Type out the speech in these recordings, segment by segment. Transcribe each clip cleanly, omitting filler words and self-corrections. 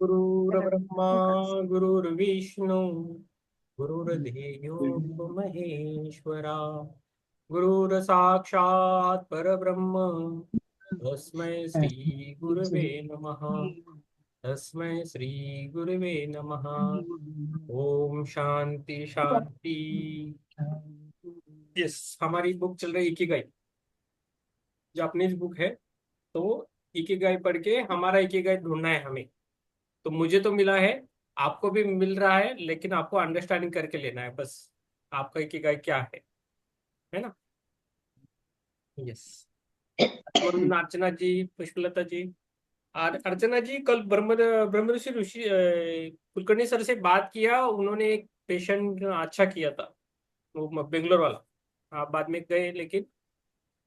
गुरुर्ब्रह्मा गुरुर्विष्णु गुरुर्देवो महेश्वरा गुरुर साक्षात् परब्रह्म तस्मै श्री गुरवे नमः। तस्मै श्री गुरवे नमः। ओम शांति शांति। यस, हमारी बुक चल रही इकिगाई, जापानीज बुक है। तो इकिगाई पढ़ के हमारा इकिगाई ढूंढना है हमें। तो मुझे तो मिला है, आपको भी मिल रहा है, लेकिन आपको अंडरस्टैंडिंग करके लेना है बस। आपका इकिगाई क्या है ना। यस। म्हणून अर्चना जी, पुष्पलता जी और अर्चना जी, कल ब्रह्मऋषि ऋषि कुलकर्णी सर से बात किया। उन्होंने एक पेशेंट अच्छा किया था, वो बेंगलोर वाला। आप बाद में गए, लेकिन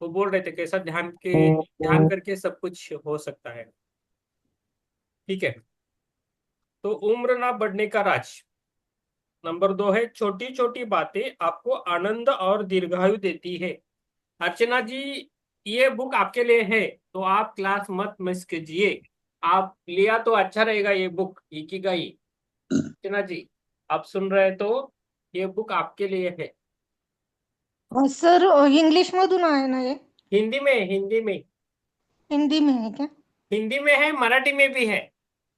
वो बोल रहे थे कैसा ध्यान करके सब कुछ हो सकता है। ठीक है। तो उम्र ना बढ़ने का राज। नंबर 2 है, छोटी छोटी बातें आपको आनंद और दीर्घायु देती है। अर्चना जी, ये बुक आपके लिए है, तो आप क्लास मत मिस कीजिए। आप लिया तो अच्छा रहेगा ये बुक इकिगाई। अर्चना जी, आप सुन रहे तो ये बुक आपके लिए है। सर, इंग्लिश मधून आहे ना ये? हिंदी में, हिंदी में। हिंदी में है क्या? हिंदी में है, मराठी में भी है।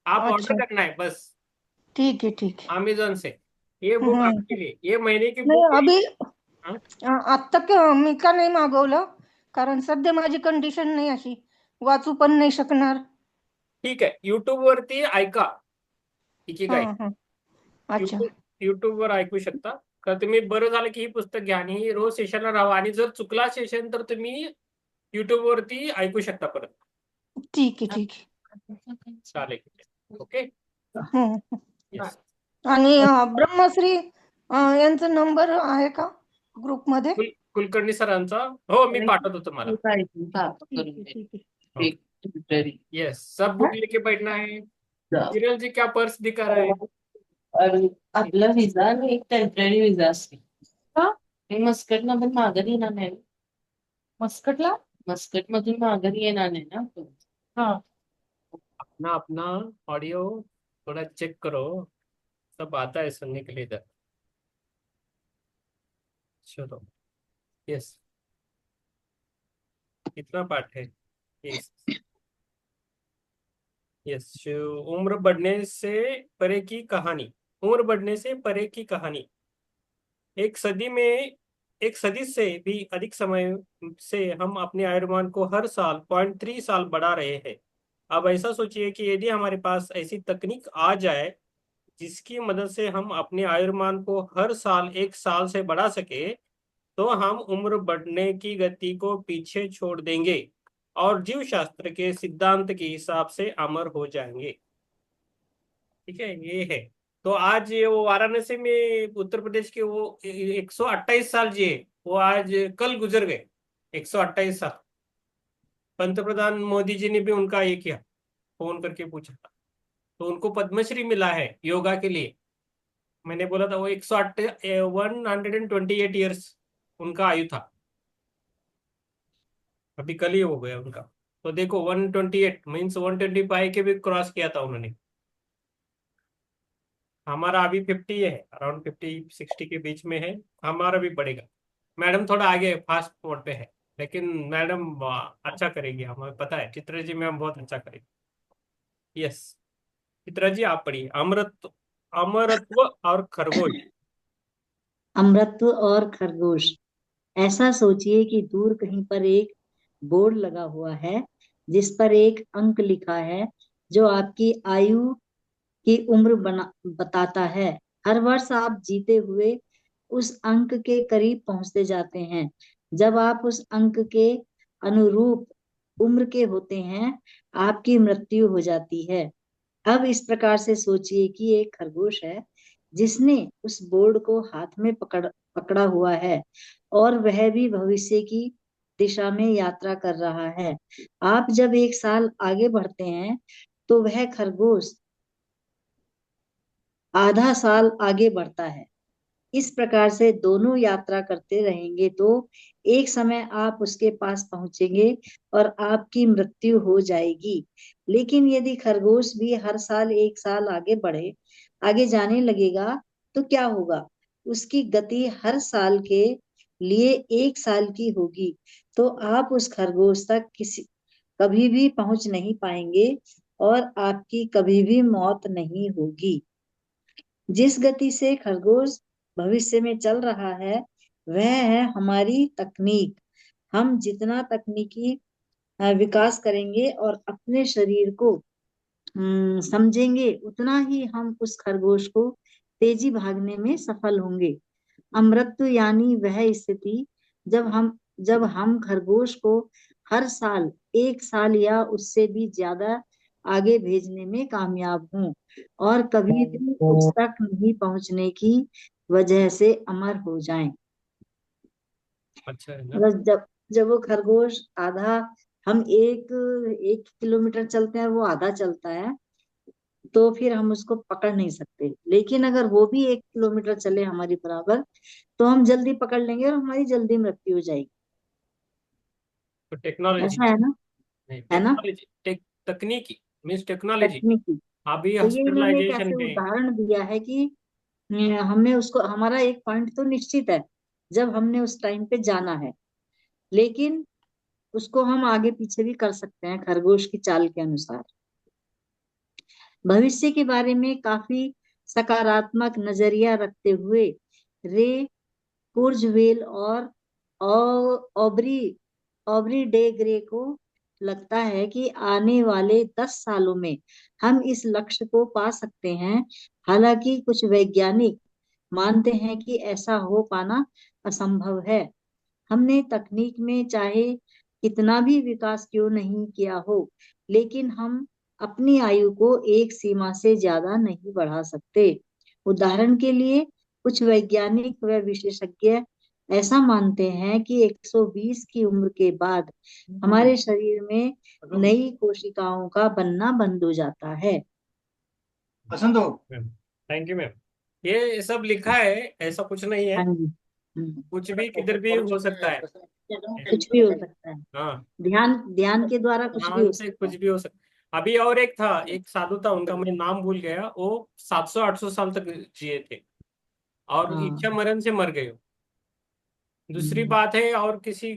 आप ऑर्डर अच्छा, करना है बस ठीक है ठीक है। अमेजोन से। ये बुक आपके लिए, ये महीने की नाही, बुक है। अभी हाँ, आत्ता मी का नाही मागवलं, कारण सध्या माझी कंडिशन नाही अशी, वाचू पण नाही शकणार. ठीक आहे, युट्यूब वरती ऐका हा इकिगाई। हा. अच्छा. युट्यूब वर ऐकू शकता का तुम्ही? बरं झालं की ही पुस्तक घ्या आणि रोज सेशनला राहा, आणि जर चुकला सेशन तर तुम्ही युट्यूब वरती ऐकू शकता परत। ठीक आहे ठीक चालेल, ओके। आहे. हं. येस। आणि ब्रह्मश्री यांचा नंबर आहे का ग्रुपमध्ये? कुलकर्णी सरांचा, हो मी पाठवतो तुम्हाला। ठीक आहे ठीक आहे. हो, यस, सब बुक लेके बैठना है। किरण जी, क्या पर्स दिखा रहा है? आपला विजा आणि एक टेम्पररी विजा असते का? मी मस्कट मधून माघारी येणार नाही. मस्कटला मस्कट मधून माघारी येणार नाही ना आपण. हा. अपना अपना ऑडियो थोड़ा चेक करो, सब आता है सुनने के लिए इधर। चलो, यस। कितना पार्ट है? Yes, yes. उम्र बढ़ने से परे की कहानी। उम्र बढ़ने से परे की कहानी। एक सदी में, एक सदी से भी अधिक समय से हम अपने आयुर्मान को हर साल 0.3 साल बढ़ा रहे हैं। अब ऐसा सोचिए कि यदि हमारे पास ऐसी तकनीक आ जाए जिसकी मदद से हम अपने आयुर्मान को हर साल 1 साल से बढ़ा सके, तो हम उम्र बढ़ने की गति को पीछे छोड़ देंगे और जीव शास्त्र के सिद्धांत के हिसाब से अमर हो जाएंगे। ठीक है, ये है। तो आज ये वो वाराणसी में उत्तर प्रदेश के वो 128 साल जिए, वो आज कल गुजर गए। 128 साल। पंतप्रधान मोदी जी ने भी उनका ये किया, फोन करके पूछा था। तो उनको पद्मश्री मिला है योगा के लिए। मैंने बोला था वो 128 ईयर्स उनका आयु था। अभी कल ही हो गया उनका। तो देखो, 128 मीन्स 125 के भी क्रॉस किया था उन्होंने। हमारा अभी 50 है, अराउंड 50-60 के बीच में है। हमारा भी बढ़ेगा। मैडम थोड़ा आगे फास्ट मोड पे है, लेकिन मैडम अच्छा करेगी, हमें पता है। चित्रा जी मैम बहुत अच्छा करेगी। यस। चित्रा जी, आप पढ़िए अमरत्व और खरगोश। अमृत और खरगोश। ऐसा सोचिए कि दूर कहीं पर एक बोर्ड लगा हुआ है जिस पर एक अंक लिखा है जो आपकी आयु की उम्र बताता है। हर वर्ष आप जीते हुए उस अंक के करीब पहुंचते जाते हैं। जब आप उस अंक के अनुरूप उम्र के होते हैं, आपकी मृत्यु हो जाती है। अब इस प्रकार से सोचिए कि एक खरगोश है जिसने उस बोर्ड को हाथ में पकड़ा हुआ है और वह भी भविष्य की दिशा में यात्रा कर रहा है। आप जब 1 साल आगे बढ़ते हैं तो वह खरगोश आधा साल आगे बढ़ता है। इस प्रकार से दोनों यात्रा करते रहेंगे तो एक समय आप उसके पास पहुंचेंगे और आपकी मृत्यु हो जाएगी। लेकिन यदि खरगोश भी हर साल एक साल आगे जाने लगेगा तो क्या होगा? उसकी गति हर साल के लिए एक साल की होगी। तो आप उस खरगोश तक कभी भी पहुंच नहीं पाएंगे और आपकी कभी भी मौत नहीं होगी। जिस गति से खरगोश भविष्य में चल रहा है वह है हमारी तकनीक। हम जितना तकनीकी विकास करेंगे और अपने शरीर को समझेंगे उतना ही हम उस खरगोश को तेजी भागने में सफल होंगे। अमृत्यु यानी वह स्थिति जब हम खरगोश को हर साल एक साल या उससे भी ज्यादा आगे भेजने में कामयाब हों और कभी भी उस तक नहीं पहुंचने की वजह से अमर हो जाएं। अच्छा है ना। मतलब जब वो खरगोश आधा, हम एक एक किलोमीटर चलते हैं, वो आधा चलता है, तो फिर हम उसको पकड़ नहीं सकते। लेकिन अगर वो भी 1 किलोमीटर चले हमारी बराबर तो हम जल्दी पकड़ लेंगे और हमारी जल्दी मृत्यु हो जाएगी। तो टेक्नोलॉजी, ऐसा है ना? नहीं है ना? टेक्नोलॉजी, तकनीकी मीन्स टेक्नोलॉजी। तकनीकी। अभी तो ये इन्होंने एक हॉस्पिटलाइजेशन ऐसे में। उदाहरण दिया है कि हमें उसको, हमारा एक पॉइंट तो निश्चित है जब हमने उस टाइम पे जाना है, लेकिन उसको हम आगे पीछे भी कर सकते हैं खरगोश की चाल के अनुसार। भविष्य के बारे में काफी सकारात्मक नजरिया रखते हुए रे कुर्जवेल और ऑबरी ऑबरी डे ग्रे को लगता है कि आने वाले 10 सालों में हम इस लक्ष्य को पा सकते हैं। हालांकि कुछ वैज्ञानिक मानते हैं कि ऐसा हो पाना असंभव है। हमने तकनीक में चाहे कितना भी विकास क्यों नहीं किया हो, लेकिन हम अपनी आयु को एक सीमा से ज्यादा नहीं बढ़ा सकते। उदाहरण के लिए कुछ वैज्ञानिक व विशेषज्ञ ऐसा मानते हैं कि 120 की उम्र के बाद हमारे शरीर में नई कोशिकाओं का बनना बंद हो जाता है। पसंद हो। Ma'am, thank you ma'am. ये सब लिखा है, ऐसा कुछ नहीं है, हाँ जी। कुछ भी किधर भी हो सकता है। कुछ भी हो सकता है। हाँ, ध्यान ध्यान के द्वारा कुछ भी ध्यान हो से सकता कुछ है। भी हो सकता। अभी और एक था, एक साधु था, उनका मैं नाम भूल गया, वो 700-800 साल तक जिए थे और इच्छा हाँ। मरण से मर गए। दूसरी हम्म। बात है, और किसी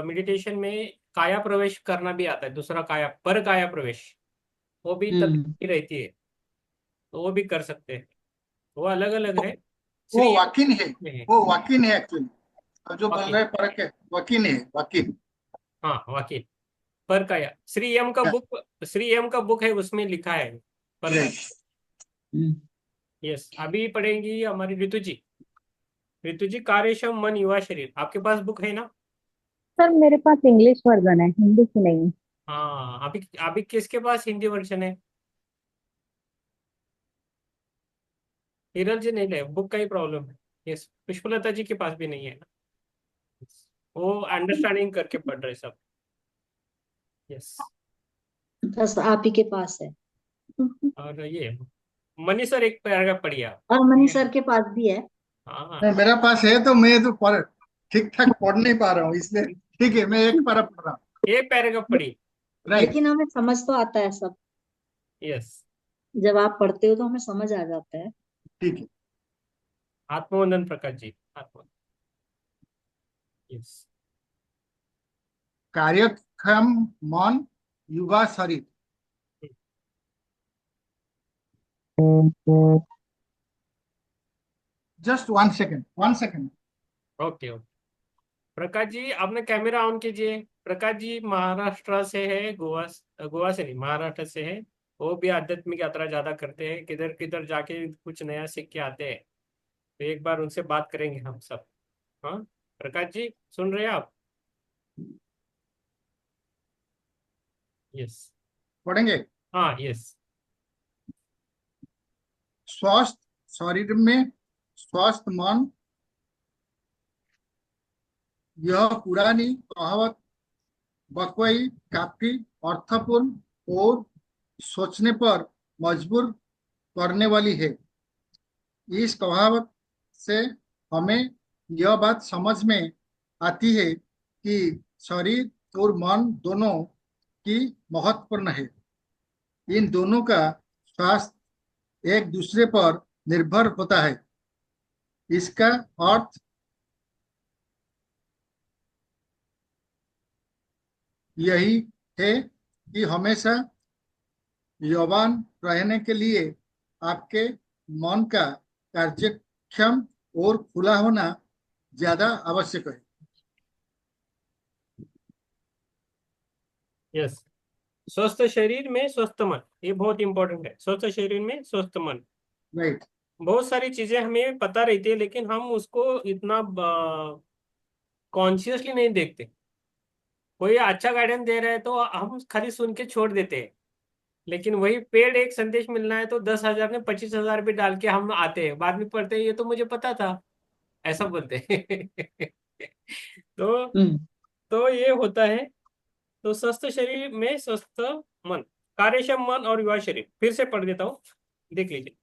मेडिटेशन में काया प्रवेश करना भी आता है, दूसरा काया, पर काया प्रवेश, वो भी हम्म। तकनीकी रहती है, तो वो भी कर सकते हैं। वो अलग अलग है। वो श्री वाकिन है, में है। वो वाकिन है एक्चुअली। और जो बोल वकील, रहे हैं फर्क है, वकील है, वकील। हाँ वकील, पर काया। श्री एम का बुक है, उसमें लिखा है पर काया। यस। हम्म। यस, अभी पढ़ेंगी हमारी ऋतु जी। ऋतु जी, कार्यक्षम मन युवा शरीर, आपके पास बुक है ना? सर मेरे पास इंग्लिश वर्जन है, हिंदी की नहीं। हाँ, अभी अभी किसके पास हिंदी वर्जन है? हिरल जी नहीं ले, बुक का ही प्रॉब्लम है। यस, पुष्पलता जी के पास भी नहीं है ना। वो अंडरस्टैंडिंग करके पढ़ रहे सब। यस। बस आप ही के पास है। और ये मनी सर, एक पैराग्राफ पढ़िए आप। और मनीष सर के पास भी है। हाँ, नहीं, मेरा पास है तो मैं तो पढ़ ठीक ठाक पढ़ नहीं पा रहा हूँ, इसलिए ठीक है, मैं एक पारा पढ़ रहा हूँ। एक पैराग्राफ पढ़िए। राइट। लेकिन हमें समझ तो आता है सब। यस। जब आप पढ़ते हो तो हमें समझ आ जाता है। ठीक है। आत्मवंदन प्रकाश जी, आत्मवंदन। यस। कार्यक्षम मन युवा शरीर। Just 1 second, 1 second. Okay okay. Prakash ji, आपने कैमरा ऑन कीजिए। प्रकाश जी महाराष्ट्र से है, गोवा, गोवा से नहीं, महाराष्ट्र से है। वो भी आध्यात्मिक यात्रा ज्यादा करते हैं, किधर किधर जाके कुछ नया सीख के आते हैं। तो एक बार उनसे बात करेंगे हम सब। हाँ, प्रकाश जी सुन रहे हैं आप? यस। पढ़ेंगे। हाँ, यस। स्वस्थ शरीर में स्वस्थ मन, यह पुरानी कहावत वाकई काफी अर्थपूर्ण और सोचने पर मजबूर करने वाली है। इस कहावत से हमें यह बात समझ में आती है कि शरीर और मन दोनों की महत्वपूर्ण है। इन दोनों का स्वास्थ्य एक दूसरे पर निर्भर होता है। इसका अर्थ यही है कि हमेशा यौवन रहने के लिए आपके मन का कार्यक्षम और खुला होना ज्यादा आवश्यक है। यस, स्वस्थ शरीर में स्वस्थ मन, ये बहुत इंपॉर्टेंट है। स्वस्थ शरीर में स्वस्थ मन। राइट। बहुत सारी चीजें हमें पता रहती है, लेकिन हम उसको इतना कॉन्शियसली नहीं देखते। कोई अच्छा गाइडेंस दे रहा है तो हम खाली सुन के छोड़ देते हैं, लेकिन वही पेड़ एक संदेश मिलना है तो 10,000 में 25,000 भी डाल के हम आते हैं, बाद में पढ़ते हैं ये तो मुझे पता था, ऐसा बोलते हैं। तो हम्म। तो ये होता है। तो स्वस्थ शरीर में स्वस्थ मन, कार्यक्षम मन और युवा शरीर। फिर से पढ़ देता हूँ, देख लीजिए।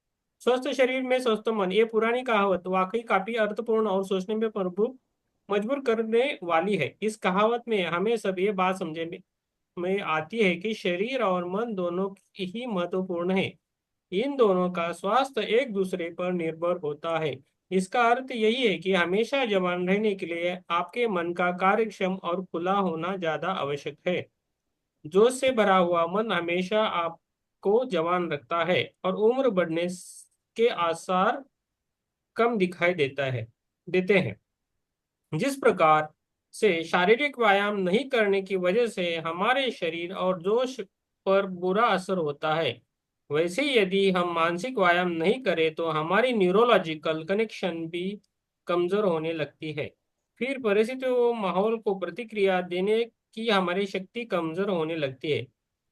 स्वस्थ शरीर में स्वस्थ मन, ये पुरानी कहावत वाकई काफी अर्थपूर्ण और सोचने में प्रभु मजबूर करने वाली है। इस कहावत में हमें सब ये बात समझने में आती है कि शरीर और मन दोनों ही महत्वपूर्ण है। इन दोनों का स्वास्थ्य एक दूसरे पर निर्भर होता है। इसका अर्थ यही है कि हमेशा जवान रहने के लिए आपके मन का कार्यक्षम और खुला होना ज्यादा आवश्यक है। जोश से भरा हुआ मन हमेशा आपको जवान रखता है और उम्र बढ़ने के आसार कम दिखाई देते हैं। जिस प्रकार से शारीरिक व्यायाम नहीं करने की वजह से हमारे शरीर और जोश पर बुरा असर होता है, वैसे ही यदि हम मानसिक व्यायाम नहीं करें तो हमारी न्यूरोलॉजिकल कनेक्शन भी कमजोर होने लगती है। फिर परिस्थितियों और माहौल को प्रतिक्रिया देने की हमारी शक्ति कमजोर होने लगती है।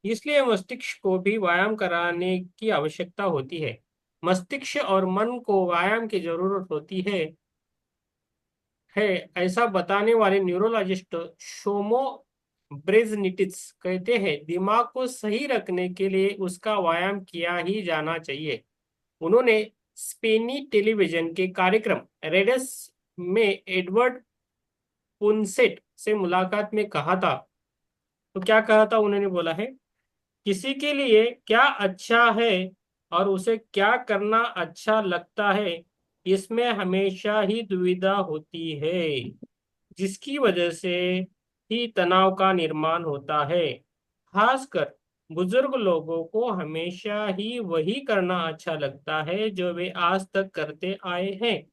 इसलिए मस्तिष्क को भी व्यायाम कराने की आवश्यकता होती है। मस्तिष्क और मन को व्यायाम की जरूरत होती है, ऐसा बताने वाले न्यूरोलॉजिस्ट शोमो ब्रेजनिटिस कहते हैं दिमाग को सही रखने के लिए उसका व्यायाम किया ही जाना चाहिए। उन्होंने स्पेनी टेलीविजन के कार्यक्रम रेडस में एडवर्ड पुनसेट से मुलाकात में कहा था। तो क्या कहा था, उन्होंने बोला है, किसी के लिए क्या अच्छा है और उसे क्या करना अच्छा लगता है, इसमें हमेशा ही दुविधा होती है, जिसकी वजह से ही तनाव का निर्माण होता है। खासकर बुजुर्ग लोगों को हमेशा ही वही करना अच्छा लगता है जो वे आज तक करते आए हैं।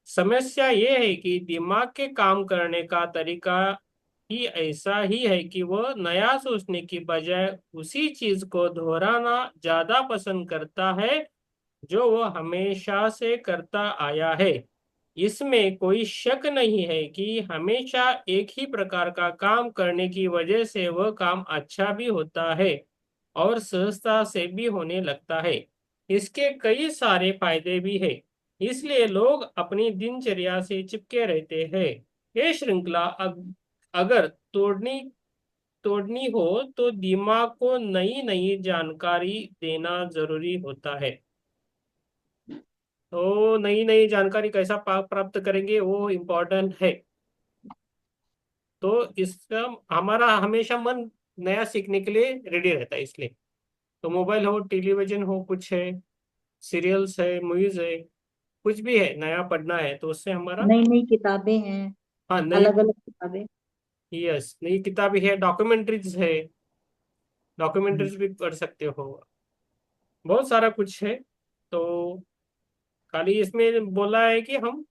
समस्या ये है कि दिमाग के काम करने का तरीका ही ऐसा ही है कि वह नया सोचने की बजाय उसी चीज को दोहराना ज्यादा पसंद करता है जो वह हमेशा से करता आया है। इसमें कोई शक नहीं है कि हमेशा एक ही प्रकार का काम करने की वजह से वह काम अच्छा भी होता है और सहजता से भी होने लगता है। इसके कई सारे फायदे भी है, इसलिए लोग अपनी दिनचर्या से चिपके रहते हैं। ये श्रृंखला अगर तोड़नी हो तो दिमाग को नई नई जानकारी देना जरूरी होता है। तो नई नई जानकारी कैसा प्राप्त करेंगे वो इम्पोर्टेंट है। तो इसका हमारा हमेशा मन नया सीखने के लिए रेडी रहता है। इसलिए तो मोबाइल हो, टेलीविजन हो, कुछ है, सीरियल्स है, मूवीज है, कुछ भी है, नया पढ़ना है तो उससे हमारा। नई नई किताबें हैं, हाँ, नई। अलग अलग किताबें। यस, नई किताबें है, डॉक्यूमेंट्रीज है, हम्म। डॉक्यूमेंट्रीज भी पढ़ सकते हो। बहुत सारा कुछ है। तो खाली इसमें बोला है कि हम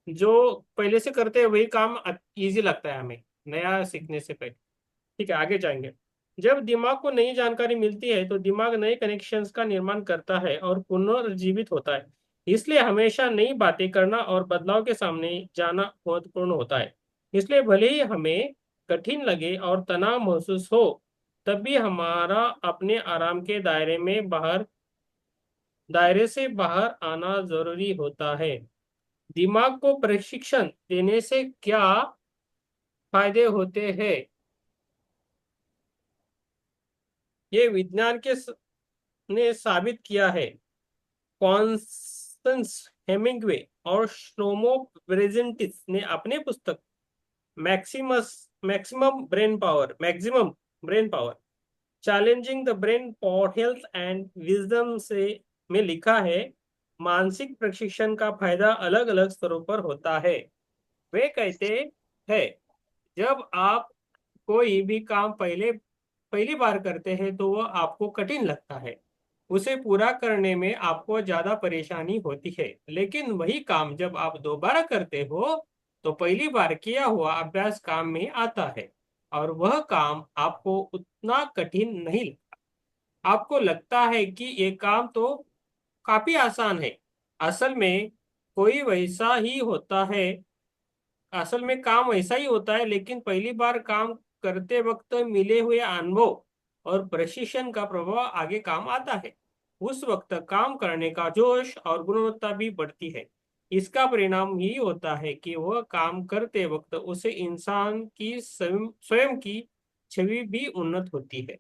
जो पहले से करते हैं वही काम इजी लगता है हमें नया सीखने से पहले। ठीक है, आगे जाएंगे। जब दिमाग को नई जानकारी मिलती है तो दिमाग नए कनेक्शंस का निर्माण करता है और पुनर्जीवित होता है। इसलिए हमेशा नई बातें करना और बदलाव के सामने जाना महत्वपूर्ण होता है। इसलिए भले ही हमें कठिन लगे और तनाव महसूस हो, तब भी हमारा अपने आराम के दायरे से बाहर आना जरूरी होता है। दिमाग को प्रशिक्षण देने से क्या फायदे होते हैं, ये विज्ञान ने साबित किया है। कॉन्स्टेंस हेमिंग्वे और श्लोमो ब्रेजेंटिस ने अपने पुस्तक maximum brain power challenging the brain for health and wisdom से में लिखा है, मानसिक प्रशिक्षण का फायदा अलग अलग स्तरों पर होता है। वे कहते हैं, जब आप कोई भी काम पहली बार करते हैं तो वह आपको कठिन लगता है, उसे पूरा करने में आपको ज्यादा परेशानी होती है। लेकिन वही काम जब आप दोबारा करते हो तो पहली बार किया हुआ अभ्यास काम में आता है और वह काम आपको उतना कठिन नहीं लगता। आपको लगता है कि ये काम तो काफी आसान है। असल में कोई वैसा ही होता है असल में काम ऐसा ही होता है, लेकिन पहली बार काम करते वक्त मिले हुए अनुभव और प्रशिक्षण का प्रभाव आगे काम आता है। उस वक्त काम करने का जोश और गुणवत्ता भी बढ़ती है। इसका परिणाम यही होता है कि वह काम करते वक्त उसे इंसान की स्वयं की छवि भी उन्नत होती है।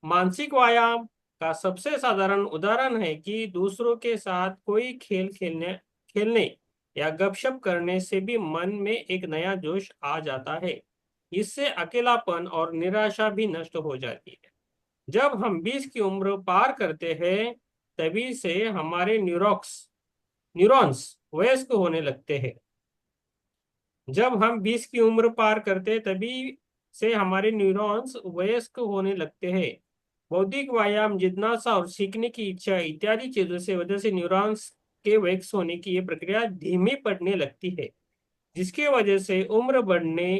मानसिक व्यायाम का सबसे साधारण उदाहरण है कि दूसरों के साथ कोई खेलने या गपशप करने से भी मन में एक नया जोश आ जाता है। इससे अकेलापन और निराशा भी नष्ट हो जाती है। जब हम 20 की उम्र पार करते हैं, तभी से हमारे न्यूरॉन्स वयस्क होने लगते हैं। जब हम 20 की उम्र पार करते तभी से हमारे न्यूरॉन्स वयस्क होने लगते हैं। बौद्धिक व्यायाम, जिज्ञासा और सीखने की इच्छा इत्यादि चीजों से वजह से न्यूरॉन्स के वयस्क होने की ये प्रक्रिया धीमी पड़ने लगती है, जिसकी वजह से उम्र बढ़ने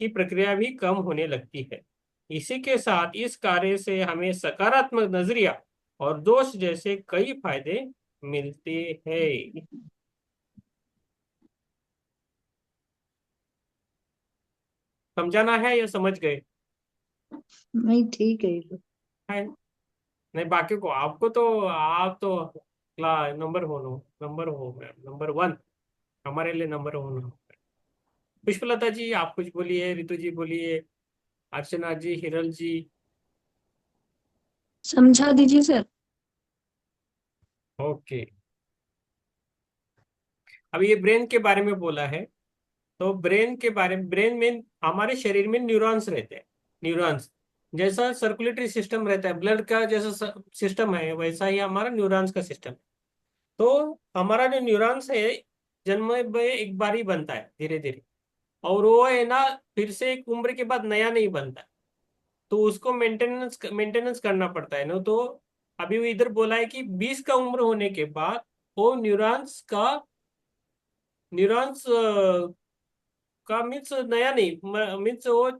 की प्रक्रिया भी कम होने लगती है। इसी के साथ इस कार्य से हमें सकारात्मक नजरिया और दोष जैसे कई फायदे मिलते हैं। समझाना है या समझ गए? नहीं, ठीक है ये तो। है नहीं, बाकी को आपको तो आप तो नंबर हो मैम, नंबर वन हमारे लिए नंबर वन। पुष्पलता जी आप कुछ बोलिए, रितु जी बोलिए, अर्चना जी, हिरल जी। समझा दीजिए सर। ओके, अब ये ब्रेन के बारे में बोला है, तो ब्रेन में हमारे शरीर में न्यूरॉन्स रहते हैं। न्यूरॉन्स जैसा सर्कुलेटरी सिस्टम रहता है, ब्लड का जैसा सिस्टम है, वैसा ही हमारा न्यूरॉन्स का सिस्टम। तो हमारा जो न्यूरॉन्स है, जन्म में एक बार ही बनता है धीरे धीरे, और वो है ना, फिर से एक उम्र के बाद नया नहीं बनता। तो उसको मेंटेनेंस मेंटेनेंस करना पड़ता है ना। तो अभी वो इधर बोला है कि 20 का उम्र होने के बाद वो न्यूरॉन्स का मीन्स नया नहीं, मीन्स वो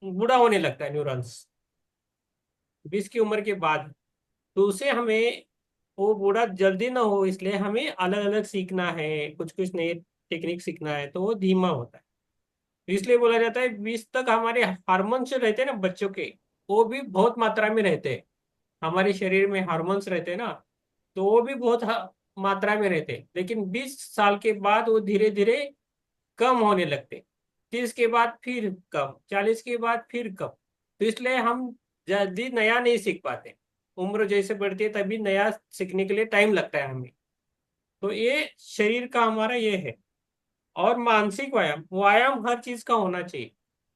बूढ़ा होने लगता है न्यूरॉन्स 20 की उम्र के बाद। तो उसे हमें वो बूढ़ा जल्दी ना हो, इसलिए हमें अलग अलग सीखना है, कुछ कुछ नए टेक्निक सीखना है, तो वो धीमा होता है। तो इसलिए बोला जाता है 20 तक हमारे हार्मोन्स जो रहते हैं ना बच्चों के, वो भी बहुत मात्रा में रहते हैं। हमारे शरीर में हार्मोन्स रहते हैं ना, तो वो भी बहुत मात्रा में रहते हैं। लेकिन 20 साल के बाद वो धीरे धीरे कम होने लगते। 30 के बाद फिर कम, 40 के बाद फिर कम। तो इसलिए हम जल्दी नया नहीं सीख पाते। उम्र जैसे बढ़ती है तभी नया सीखने के लिए टाइम लगता है हमें। तो ये शरीर का हमारा ये है। और मानसिक व्यायाम, व्यायाम हर चीज का होना चाहिए।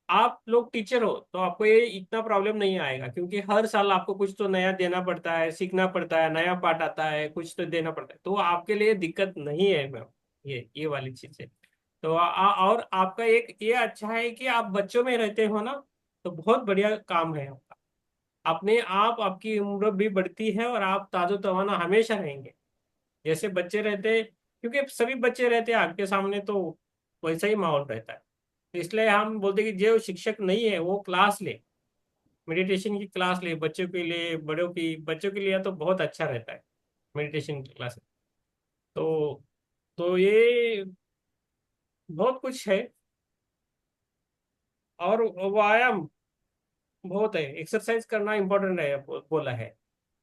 आप लोग टीचर हो तो आपको ये इतना प्रॉब्लम नहीं आएगा, क्योंकि हर साल आपको कुछ तो नया देना पड़ता है, सीखना पड़ता है, नया पाठ आता है, कुछ तो देना पड़ता है। तो आपके लिए दिक्कत नहीं है मैम, ये वाली चीज है। तो और आपका एक ये अच्छा है कि आप बच्चों में रहते हो ना, तो बहुत बढ़िया काम है आपका। अपने आप आपकी उम्र भी बढ़ती है और आप ताजो तवाना हमेशा रहेंगे, जैसे बच्चे रहते हैं। क्योंकि सभी बच्चे रहते हैं आपके सामने, तो वैसा ही माहौल रहता है। तो इसलिए हम बोलते हैं कि जो शिक्षक नहीं है वो क्लास ले, मेडिटेशन की क्लास ले, बच्चों के लिए, बच्चों के लिए तो बहुत अच्छा रहता है मेडिटेशन की क्लास। तो ये बहुत कुछ है। और व्यायाम बहुत है, एक्सरसाइज करना इंपॉर्टेंट है, बोला है।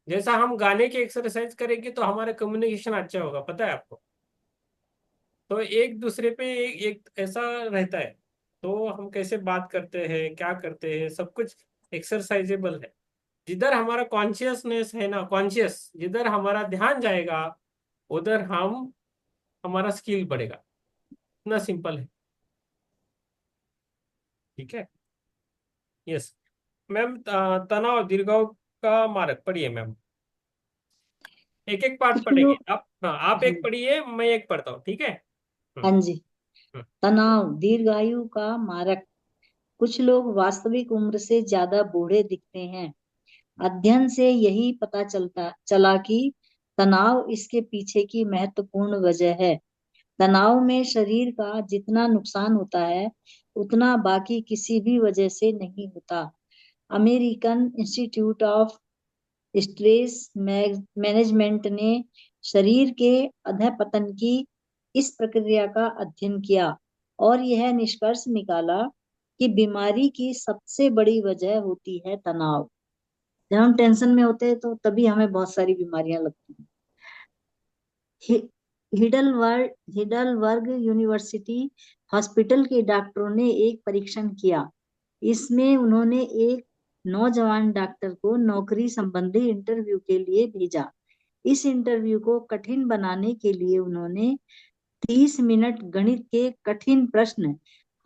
जैसा हम गाने की एक्सरसाइज करेंगे तो हमारा कम्युनिकेशन अच्छा होगा, पता है आपको। तो एक दूसरे पे एक ऐसा रहता है, तो हम कैसे बात करते हैं, क्या करते हैं, सब कुछ एक्सरसाइजेबल है। जिधर हमारा कॉन्शियसनेस है ना, जिधर हमारा ध्यान जाएगा, उधर हमारा स्किल बढ़ेगा। इतना सिंपल है। ठीक है। Yes ma'am. तनाव दीर्घायु का मारक पढ़िए मैम। एक एक पार्ट कुछ पढ़ेंगे लोग, आप। हाँ, आप हाँ, एक पढ़िए, मैं एक पढ़ता हूँ, ठीक है। हम्म, हाँ जी। हम्म। तनाव दीर्घायु का मारक। कुछ लोग वास्तविक उम्र से ज्यादा बूढ़े दिखते हैं। अध्ययन से यही पता चला कि तनाव इसके पीछे की महत्वपूर्ण वजह है। तनाव में शरीर का जितना नुकसान होता है उतना बाकी किसी भी वजह से नहीं होता। American institute of stress management ने शरीर के अधःपतन की इस प्रक्रिया का अध्ययन किया और यह निष्कर्ष निकाला कि बीमारी की सबसे बड़ी वजह होती है तनाव। जब हम टेंशन में होते हैं तो तभी हमें बहुत सारी बीमारियां लगती हैं। हि- हिडलबर्ग यूनिवर्सिटी हॉस्पिटल के डॉक्टरों ने एक परीक्षण किया। इसमें उन्होंने एक नौजवान डॉक्टर को नौकरी संबंधी इंटरव्यू के लिए भेजा। इस इंटरव्यू को कठिन बनाने के लिए उन्होंने 30 मिनट गणित के कठिन प्रश्न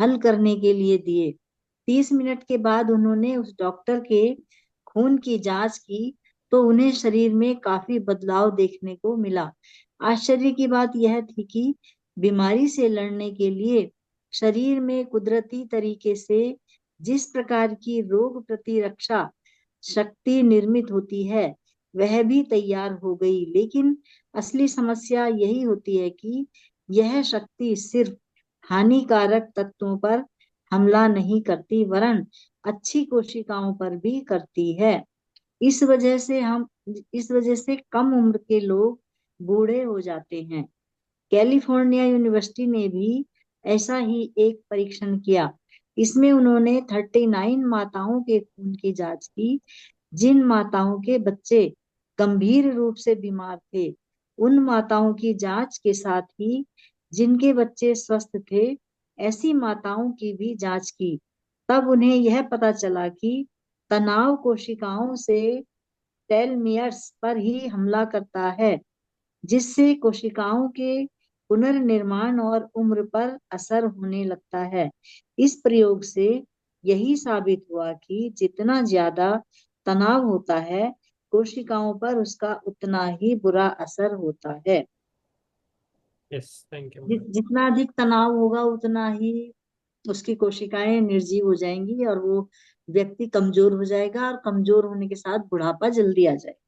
हल करने के लिए दिए। 30 मिनट के बाद उन्होंने उस डॉक्टर के खून की जांच की तो उन्हें शरीर में काफी बदलाव देखने को मिला। आश्चर्य की बात यह थी कि बीमारी से लड़ने के लिए शरीर में कुदरती तरीके से जिस प्रकार की रोग प्रतिरक्षा शक्ति निर्मित होती है वह भी तैयार हो गई। लेकिन असली समस्या यही होती है कि यह शक्ति सिर्फ हानिकारक तत्वों पर हमला नहीं करती वरन अच्छी कोशिकाओं पर भी करती है। इस वजह से हम इस वजह से कम उम्र के लोग बूढ़े हो जाते हैं। कैलिफोर्निया यूनिवर्सिटी ने भी ऐसा ही एक परीक्षण किया। इसमें उन्होंने 39 माताओं के खून की जांच की जिन माताओं के बच्चे गंभीर रूप से बीमार थे। उन माताओं की जांच के साथ ही जिनके बच्चे स्वस्थ थे ऐसी माताओं की भी जांच की। तब उन्हें यह पता चला कि तनाव कोशिकाओं से टेलमियर्स पर ही हमला करता है जिससे कोशिकाओं के पुनर्निर्माण और उम्र पर असर होने लगता है। इस प्रयोग से यही साबित हुआ कि जितना ज्यादा तनाव होता है कोशिकाओं पर उसका उतना ही बुरा असर होता है। Yes, thank you ma'am. जितना अधिक तनाव होगा उतना ही उसकी कोशिकाएं निर्जीव हो जाएंगी और वो व्यक्ति कमजोर हो जाएगा और कमजोर होने के साथ बुढ़ापा जल्दी आ जाएगा।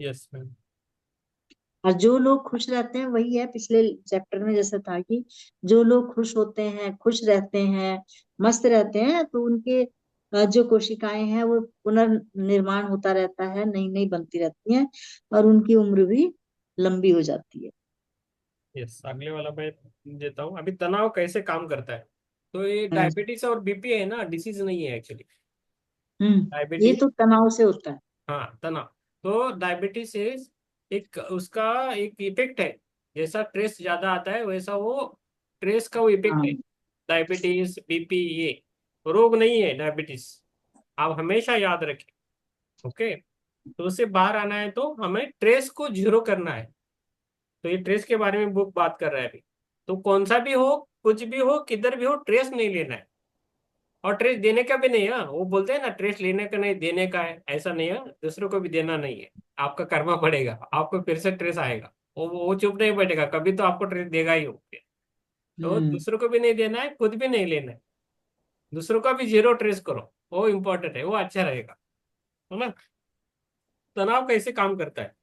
Yes ma'am. और जो लोग खुश रहते हैं वही है, पिछले चैप्टर में जैसा था कि जो लोग खुश होते हैं खुश रहते हैं मस्त रहते हैं तो उनके जो कोशिकाएं हैं वो पुनर्निर्माण होता रहता है, नई नई बनती रहती हैं और उनकी उम्र भी लंबी हो जाती है। यस, अगले वाला मैं देता हूँ। अभी तनाव कैसे काम करता है। तो ये हाँ जी। डायबिटीज और बीपी है ना, डिसीज नहीं है एक्चुअली। ये डायबिटीज, तो तनाव से होता है। हाँ तनाव। तो डायबिटीज एक उसका एक इफेक्ट है। जैसा स्ट्रेस ज्यादा आता है वैसा वो स्ट्रेस का वो इफेक्ट है। हाँ। डायबिटीज बीपी ये रोग नहीं है डायबिटीज। आप हमेशा याद रखें। ओके। तो उससे बाहर आना है तो हमें ट्रेस को जीरो करना है। तो ये ट्रेस के बारे में बुक बात कर रहा है अभी। तो कौन सा भी हो, कुछ भी हो, किधर भी हो, ट्रेस नहीं लेना है। और ट्रेस देने का भी नहीं है। वो बोलते हैं ना, ट्रेस लेने का नहीं देने का है, ऐसा नहीं है। दूसरों को भी देना नहीं है। आपका करना पड़ेगा, आपको फिर से ट्रेस आएगा। वो चुप नहीं बैठेगा, कभी तो आपको ट्रेस देगा ही हो। तो हम्म। दूसरों को भी नहीं देना है, खुद भी नहीं लेना है। दूसरों का भी जीरो ट्रेस करो, वो इंपॉर्टेंट है, वो अच्छा रहेगा। है ना। तनाव कैसे काम करता है।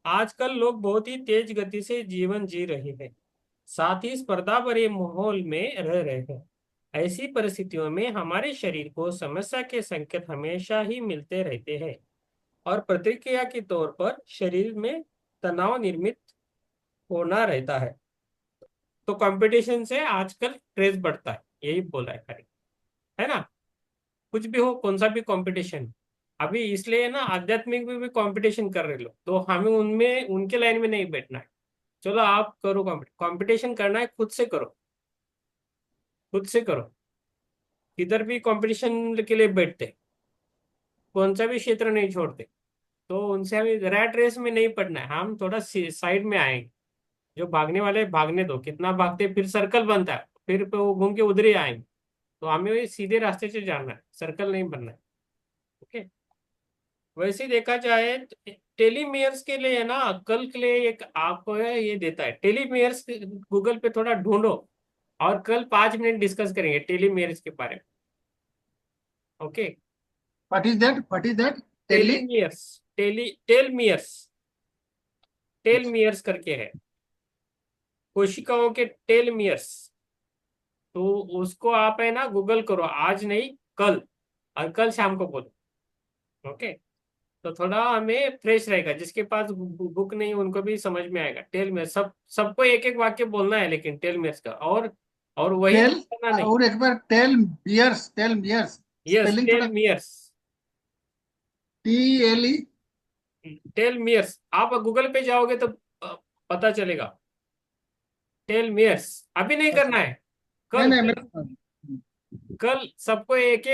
आजकल लोग बहुत ही तेज गति से जीवन जी रहे हैं, साथ ही स्पर्धा भरे माहौल में रह रहे हैं। ऐसी परिस्थितियों में हमारे शरीर को समस्या के संकेत हमेशा ही मिलते रहते हैं और प्रतिक्रिया के तौर पर शरीर में तनाव निर्मित होना रहता है। तो कंपटीशन से आजकल स्ट्रेस बढ़ता है, यही बोला है खाली। है ना। कुछ भी हो, कौन सा भी कंपटीशन। अभी इसलिए ना आध्यात्मिक में भी कंपटीशन कर रहे लोग, तो हमें उनमें उनके लाइन में नहीं बैठना है। चलो आप करो, कंपटीशन करना है खुद से करो। खुद से करो। किधर भी कंपटीशन के लिए बैठते, कौन सा भी क्षेत्र नहीं छोड़ते। तो उनसे हमें रैट रेस में नहीं पड़ना है, हम थोड़ा साइड में आएंगे। जो भागने वाले भागने दो, कितना भागते फिर सर्कल बनता है, फिर पे वो घूम के उधर ही आएंगे। तो हमें वही सीधे रास्ते से जाना है, सर्कल नहीं बनना है। ओके। वैसे देखा जाए तो टेलीमेयर्स के लिए है ना, कल के लिए एक आपको है ये देता है टेलीमेयर्स। गूगल पे थोड़ा ढूंढो, और कल 5 मिनट डिस्कस करेंगे टेलीमेयर्स के बारे में। Okay. What is that? What is that? Tele? Telomeres, telomeres, telomeres करके है, कोशिकाओं के टेलमियर्स। तो उसको आप है ना गूगल करो, आज नहीं कल, और कल शाम को बोलो। ओके। तो थोड़ा हमें फ्रेश रहेगा, जिसके पास बुक नहीं उनको भी समझ में आएगा। टेल में सबको एक एक वाक्य बोलना है, लेकिन टेल में इसका और वही टेल? करना नहीं। और एक बार, telomeres, telomeres, yes, spelling tell थोड़ा। मियर्स, TLE? Telomeres. आप गूगल पे जाओगे तो पता चलेगा। टेल मियर्स, अभी नहीं अच्छा, करना है, नहीं कल नहीं कल मेरा। कल सबको एक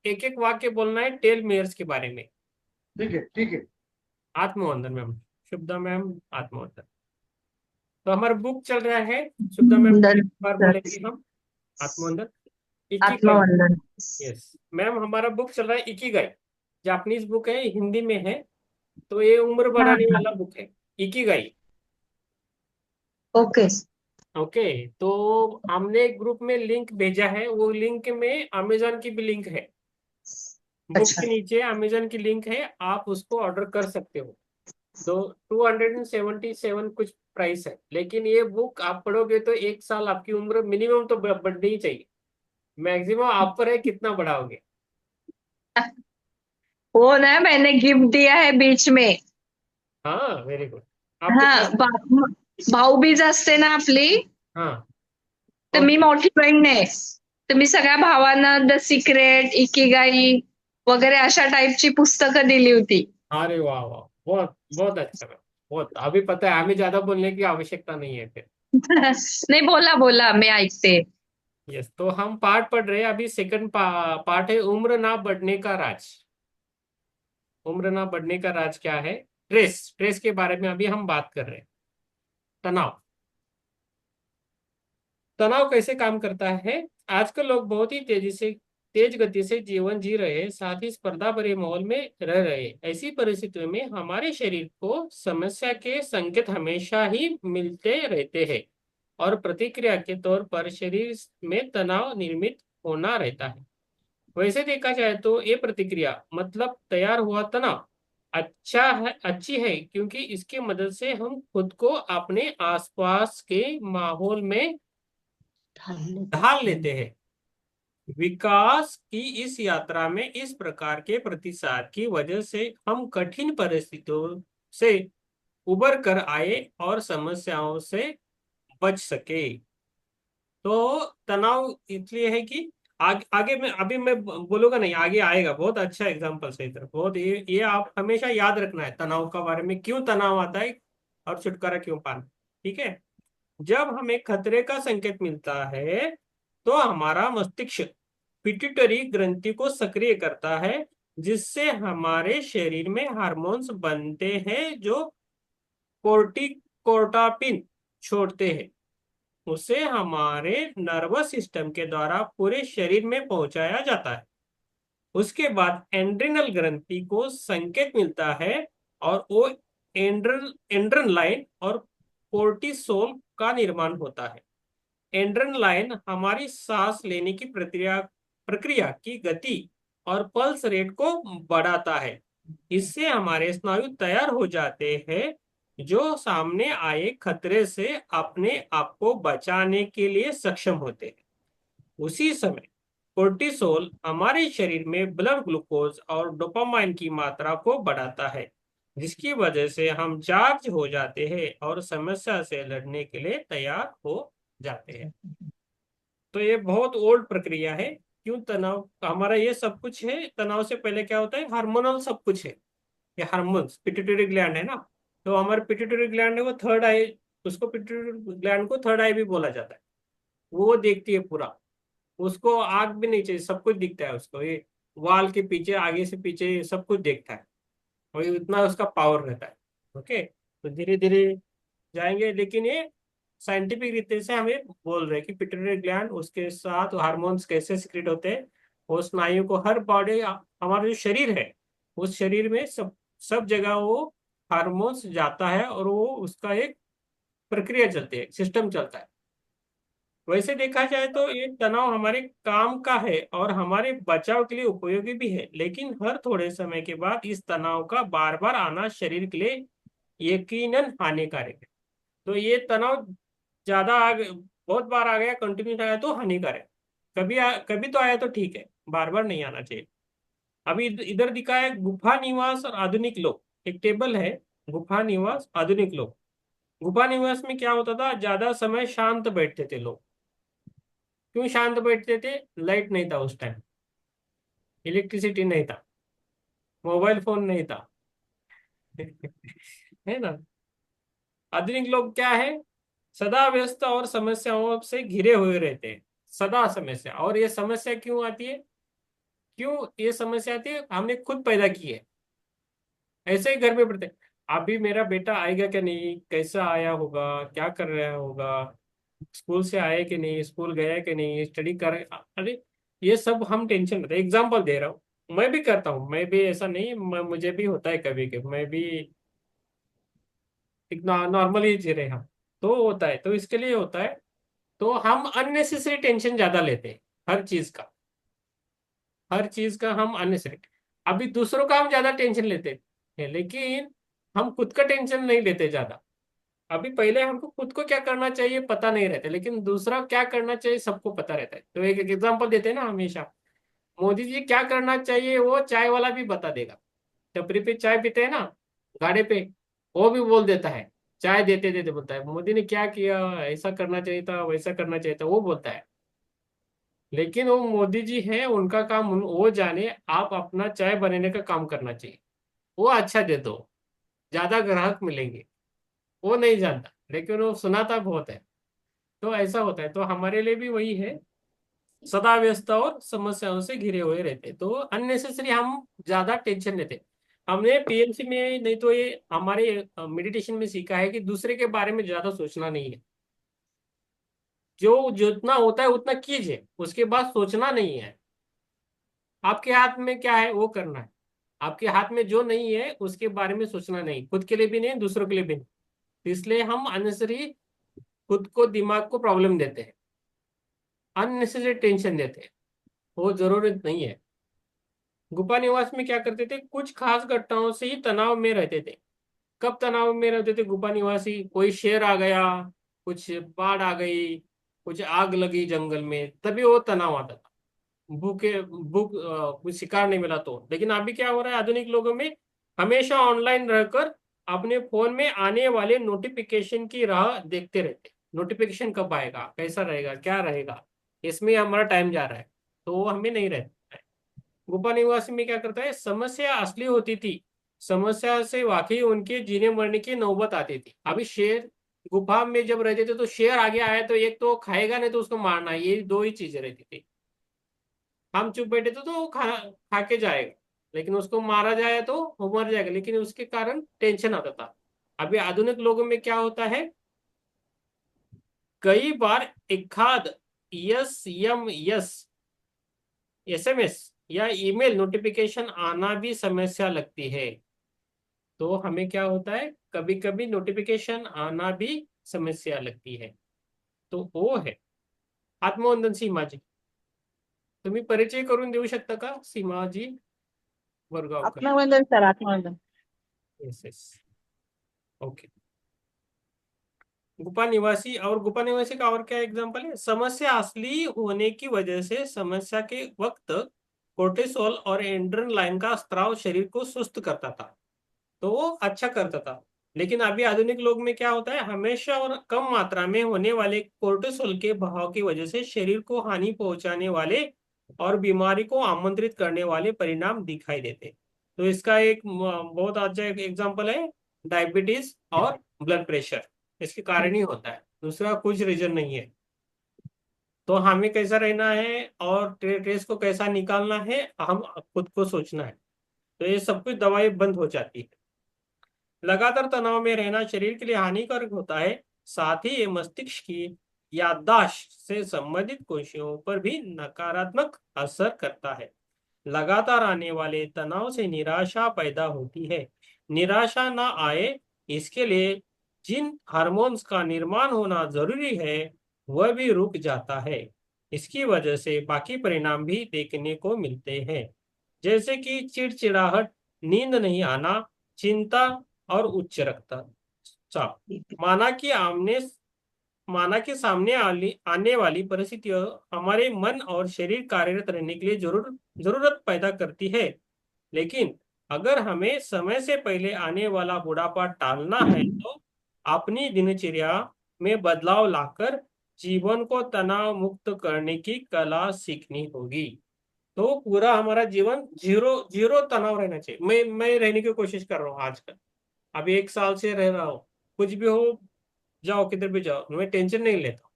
एक वाक्य बोलना है टेल मियर्स के बारे में। ठीक है, ठीक है। आत्मवंदन मैम, शुभदा मैम, आत्मवंदन। तो हमारा बुक चल रहा है, शुभदा मैम को एक बार बोलेंगे हम। आत्मवंदन, इकिगाई। आत्मवंदन। यस मैम, हमारा बुक चल रहा है इकिगाई। जापानीज बुक है, हिंदी में है। तो ये उम्र हाँ बढ़ाने हाँ। वाला बुक है, इकिगाई। ओके। ओके। तो हमने एक ग्रुप में लिंक भेजा है, वो लिंक में अमेजोन की भी लिंक है। बुक अच्छा। के नीचे अमेजोन की लिंक है, आप उसको ऑर्डर कर सकते हो। दो 277 कुछ प्राइस है, लेकिन ये बुक आप पढ़ोगे तो 1 साल आपकी उम्र मिनिमम तो बढ़नी ही चाहिए। मैक्सिमम आप पर है कितना बढ़ाओगे। वो ना मैंने गिफ्ट दिया है बीच में। हाँ, वेरी गुड। आपके हा पास। भाऊबीज असते ना आपली, हाँ। तर मी ओके। मोठी बहीण आहे. तर मी सगळ्या भावांना द सिक्रेट, इकिगाई वगैरे अशा टाईपची पुस्तकं दिली होती. अरे वाह वाह, बहुत बहुत अच्छा मैम। बहुत, अभी पता है हमें ज्यादा बोलने की आवश्यकता नहीं है फिर। नाही, बोला बोला, मी ऐकते. यस, तो हम पार्ट पढ़ रहे हैं अभी। सेकंड पार्ट है उम्र ना बढ़ने का राज। उम्र ना बढ़ने का राज क्या है? स्ट्रेस, स्ट्रेस के बारे में अभी हम बात कर रहे हैं। तनाव, तनाव कैसे काम करता है? आजकल लोग बहुत ही तेज गति से जीवन जी रहे हैं, साथ ही स्पर्धा भरे माहौल में रह रहे हैं। ऐसी परिस्थितियों में हमारे शरीर को समस्या के संकेत हमेशा ही मिलते रहते हैं, और प्रतिक्रिया के तौर पर शरीर में तनाव निर्मित होना रहता है। वैसे देखा जाए तो ये प्रतिक्रिया मतलब तैयार हुआ तनाव अच्छा है, अच्छी है, क्योंकि इसकी मदद से हम खुद को अपने आसपास के माहौल में ढाल लेते हैं। विकास की इस यात्रा में इस प्रकार के प्रतिसाद की वजह से हम कठिन परिस्थितियों से उबर कर आए और समस्याओं से बच सके। तो तनाव इसलिए है कि आगे में अभी मैं बोलूंगा नहीं, आगे आएगा। बहुत अच्छा एग्जांपल से इधर, बहुत ये आप हमेशा याद रखना है तनाव का बारे में, क्यों तनाव आता है और छुटकारा क्यों पाना। ठीक है। जब हमें खतरे का संकेत मिलता है तो हमारा मस्तिष्क पिट्यूटरी ग्रंथि को सक्रिय करता है, जिससे हमारे शरीर में हार्मोन्स बनते हैं जो कोर्टापिन छोड़ते हैं। उसे हमारे नर्वस सिस्टम के द्वारा पूरे शरीर में पहुंचाया जाता है। उसके बाद एंड्रिनल ग्रंथि को संकेत मिलता है, और वो एंड्रेनलाइन और कोर्टिसोल का निर्माण होता है। एंड्रेनलाइन हमारी सांस लेने की प्रक्रिया प्रक्रिया की गति और पल्स रेट को बढ़ाता है। इससे हमारे स्नायु तैयार हो जाते हैं, जो सामने आए खतरे से अपने आप को बचाने के लिए सक्षम होते हैं। उसी समय कोर्टिसोल हमारे शरीर में ब्लड ग्लूकोज और डोपामाइन की मात्रा को बढ़ाता है, जिसकी वजह से हम चार्ज हो जाते हैं और समस्या से लड़ने के लिए तैयार हो जाते हैं। तो ये बहुत ओल्ड प्रक्रिया है। क्यों तनाव हमारा ये सब कुछ है? तनाव से पहले क्या होता है? हार्मोनल सब कुछ है। ये हार्मोन्स, पिट्यूटरी ग्लैंड है ना, तो हमारे पिट्यूटरी ग्लैंड है वो थर्ड आई, उसको पिट्यूटरी ग्लैंड को थर्ड आई भी बोला जाता है। वो देखती है पूरा, उसको आग भी नहीं चाहिए, सब कुछ दिखता है उसको। ये वाल के पीछे, आगे से पीछे सब कुछ देखता है, और इतना उसका पावर रहता है। ओके। तो धीरे धीरे जाएंगे, लेकिन ये साइंटिफिक रीति से हमें बोल रहे हैं कि पिट्यूटरी ग्लैंड, उसके साथ हार्मोन्स कैसे सिक्रेट होते हैं, वो स्नायु को हर बॉडी, हमारा जो शरीर है उस शरीर में सब सब जगह वो हार्मोन्स जाता है और वो उसका एक प्रक्रिया चलती है, सिस्टम चलता है। वैसे देखा जाए तो ये तनाव हमारे काम का है और हमारे बचाव के लिए उपयोगी भी है, लेकिन हर थोड़े समय के बाद इस तनाव का बार बार आना शरीर के लिए यकीनन हानिकारक है। तो ये तनाव ज्यादा बहुत बार आ गया, कंटिन्यू आया तो हानिकारक। कभी तो आया तो ठीक है, बार बार नहीं आना चाहिए। अभी इधर दिखा है गुफा निवास और आधुनिक लोग, एक टेबल है, गुफा निवास आधुनिक लोग। गुफा निवास में क्या होता था, ज्यादा समय शांत बैठते थे लोग। क्यों शांत बैठते थे? लाइट नहीं था उस टाइम, इलेक्ट्रिसिटी नहीं था, मोबाइल फोन नहीं था। है ना। आधुनिक लोग क्या है, सदा व्यस्त और समस्याओं से घिरे हुए रहते हैं, सदा समस्या। और ये समस्या क्यों आती है? क्यों ये समस्या आती है? हमने खुद पैदा की है। ऐसे ही घर में पढ़ते हैं, अभी मेरा बेटा आएगा क्या नहीं, कैसा आया होगा, क्या कर रहा होगा, स्कूल से आया कि नहीं, स्कूल गया कि नहीं, स्टडी कर। अरे ये सब हम टेंशन लेते हैं। एग्जाम्पल दे रहा हूँ, मैं भी करता हूँ, मैं भी ऐसा नहीं, मुझे भी होता है कभी कभी, मैं भी एक नॉर्मली जी रहे हम, तो होता है, तो इसके लिए होता है। तो हम अननेसेसरी टेंशन ज्यादा लेते हैं, हर चीज का, हर चीज का हम अननेसेसरी। अभी दूसरों का हम ज्यादा टेंशन लेते हैं, लेकिन हम खुद का टेंशन नहीं लेते ज्यादा। अभी पहले हमको खुद को क्या करना चाहिए पता नहीं रहता, लेकिन दूसरा क्या करना चाहिए सबको पता रहता है। तो एक एग्जांपल देते हैं ना हमेशा, मोदी जी क्या करना चाहिए वो चाय वाला भी बता देगा। टपरी पे चाय पीते हैं ना, गाड़े पे, वो भी बोल देता है, चाय देते देते बोलता है मोदी ने क्या किया, ऐसा करना चाहिए था, वैसा करना चाहिए था, वो बोलता है। लेकिन वो मोदी जी है, उनका काम वो जाने, आप अपना चाय बनाने का काम करना चाहिए, वो अच्छा दे दो, ज्यादा ग्राहक मिलेंगे। वो नहीं जानता, लेकिन वो सुनाता बहुत है। तो ऐसा होता है, तो हमारे लिए भी वही है, सदा व्यस्त और समस्याओं से घिरे हुए रहते, तो अननेसेसरी हम ज्यादा टेंशन लेते। हमने पीएलसी में नहीं तो ये हमारे मेडिटेशन में सीखा है कि दूसरे के बारे में ज्यादा सोचना नहीं है। जो जितना होता है उतना कीजिए, उसके बाद सोचना नहीं है। आपके हाथ में क्या है वो करना है, आपके हाथ में जो नहीं है उसके बारे में सोचना नहीं, खुद के लिए भी नहीं, दूसरों के लिए भी नहीं। तो इसलिए हम अननेसेसरी खुद को, दिमाग को प्रॉब्लम देते हैं, अननेसेसरी टेंशन देते हैं, वो जरूरत नहीं है। गुफा निवास में क्या करते थे, कुछ खास घटनाओं से ही तनाव में रहते थे। कब तनाव में रहते थे गुफा निवासी? कोई शेर आ गया, कुछ बाढ़ आ गई, कुछ आग लगी जंगल में, तभी वो तनाव आता था। कुछ शिकार नहीं मिला तो। लेकिन अभी क्या हो रहा है आधुनिक लोगों में, हमेशा ऑनलाइन रहकर अपने फोन में आने वाले नोटिफिकेशन की राह देखते रहते। नोटिफिकेशन कब आएगा, कैसा रहेगा, क्या रहेगा, इसमें हमारा टाइम जा रहा है, तो वो हमें नहीं रहता है। गुफा निवासी में क्या करता है, समस्या असली होती थी, समस्या से वाकई उनके जीने मरने की नौबत आती थी। अभी शेर गुफा में जब रहते थे तो शेर आगे आया तो एक तो खाएगा नहीं तो उसको मारना, ये दो ही चीजें रहती थी। हम चुप बैठे तो वो खा के जाएगा, लेकिन उसको मारा जाए तो वो मर जाएगा, लेकिन उसके कारण टेंशन आता था। अभी आधुनिक लोगों में क्या होता है, कई बार एखाद एसएमएस या ईमेल नोटिफिकेशन आना भी समस्या लगती है। तो हमें क्या होता है, कभी कभी नोटिफिकेशन आना भी समस्या लगती है। तो वो है आत्मवंदन सीमाजी। तुम्ही परिचय करून देऊ शकता का सीमाजी वरगावकर? आत्मवंदन सर, आत्मवंदन. Yes yes, okay. गुफा निवासी, और गुफा निवासी का और क्या एग्जांपल है, समस्या असली होने की वजह से समस्या के वक्त कोर्टिसोल और एड्रेनलाइन का स्त्राव शरीर को सुस्त करता था, तो वो अच्छा करता था। लेकिन अभी आधुनिक लोग में क्या होता है, हमेशा और कम मात्रा में होने वाले कोर्टिसोल के बहाव की वजह से शरीर को हानि पहुंचाने वाले और बीमारी को आमंत्रित करने वाले परिणाम दिखाई देते। तो इसका एक बहुत अच्छा एग्जांपल है डायबिटीज और ब्लड प्रेशर, इसके कारण ही होता है, दूसरा कुछ रीजन नहीं है। तो हमें कैसा रहना है और ट्रेस को कैसा निकालना है, हम खुद को सोचना है। तो ये सब कुछ दवाई बंद हो जाती है। लगातार तनाव में रहना शरीर के लिए हानिकारक होता है, साथ ही ये मस्तिष्क की याददाश्त से संबंधित कोशिकाओं पर भी नकारात्मक असर करता है। लगातार आने वाले तनाव से निराशा पैदा होती है। निराशा ना आए इसके लिए जिन हार्मोन्स का निर्माण होना जरूरी है वह भी रुक जाता है। इसकी वजह से बाकी परिणाम भी देखने को मिलते हैं, जैसे कि चिड़चिड़ाहट, नींद नहीं आना, चिंता और उच्च रक्तचाप। माना कि आमने माना कि सामने आने वाली परिस्थितियां हमारे मन और शरीर कार्यरत रहने के लिए जरूरत पैदा करती है, लेकिन अगर हमें समय से पहले आने वाला बुढ़ापा टालना है तो अपनी दिनचर्या में बदलाव लाकर जीवन को तनाव मुक्त करने की कला सीखनी होगी। तो पूरा हमारा जीवन जीरो जीरो तनाव रहना चाहिए। मैं रहने की कोशिश कर रहा हूँ आजकल, अभी 1 साल से रह रहा हूँ। कुछ भी हो, जाओ किधर भी जाओ, मैं टेंशन नहीं लेता हूँ,